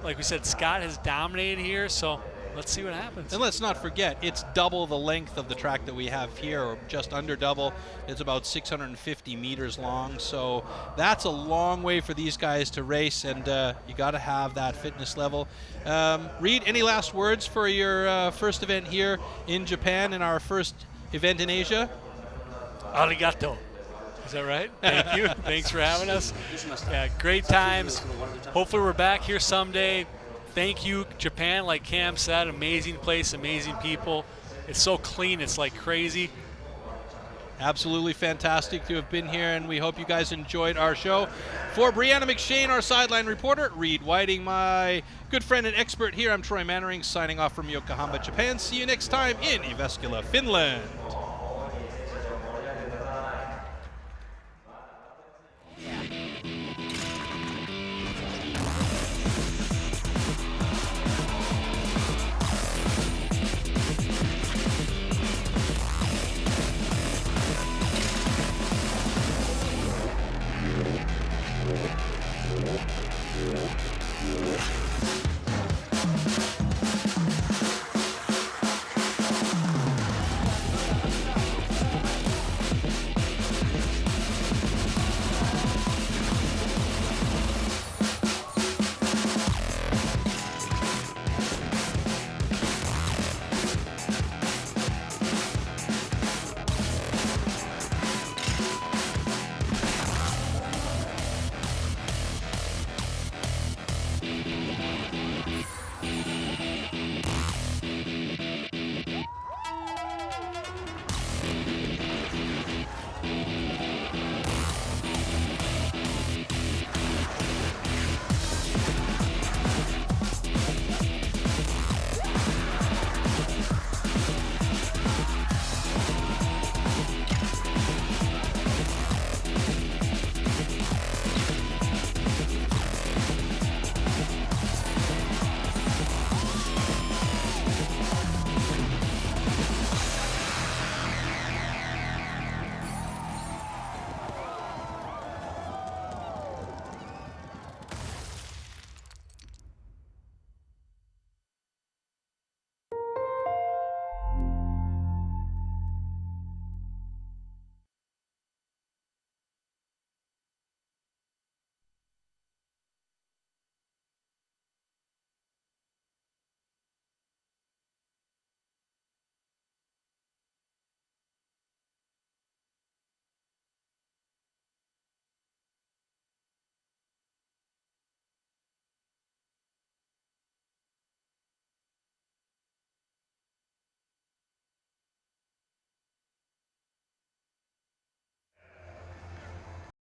Like we said, Scott has dominated here, so let's see what happens. And let's not forget, it's double the length of the track that we have here, or just under double. It's about 650 meters long, so that's a long way for these guys to race, and you got to have that fitness level. Reed, any last words for your first event here in Japan and our first event in Asia? Arigato. Is that right? Thank you. Thanks for having us. Yeah, great times. Hopefully we're back here someday. Thank you, Japan. Like Cam said, amazing place, amazing people. It's so clean, it's like crazy. Absolutely fantastic to have been here, and we hope you guys enjoyed our show. For Brianna McShane, our sideline reporter, Reed Whiting, my good friend and expert here, I'm Troy Mannering, signing off from Yokohama, Japan. See you next time in Jyväskylä, Finland.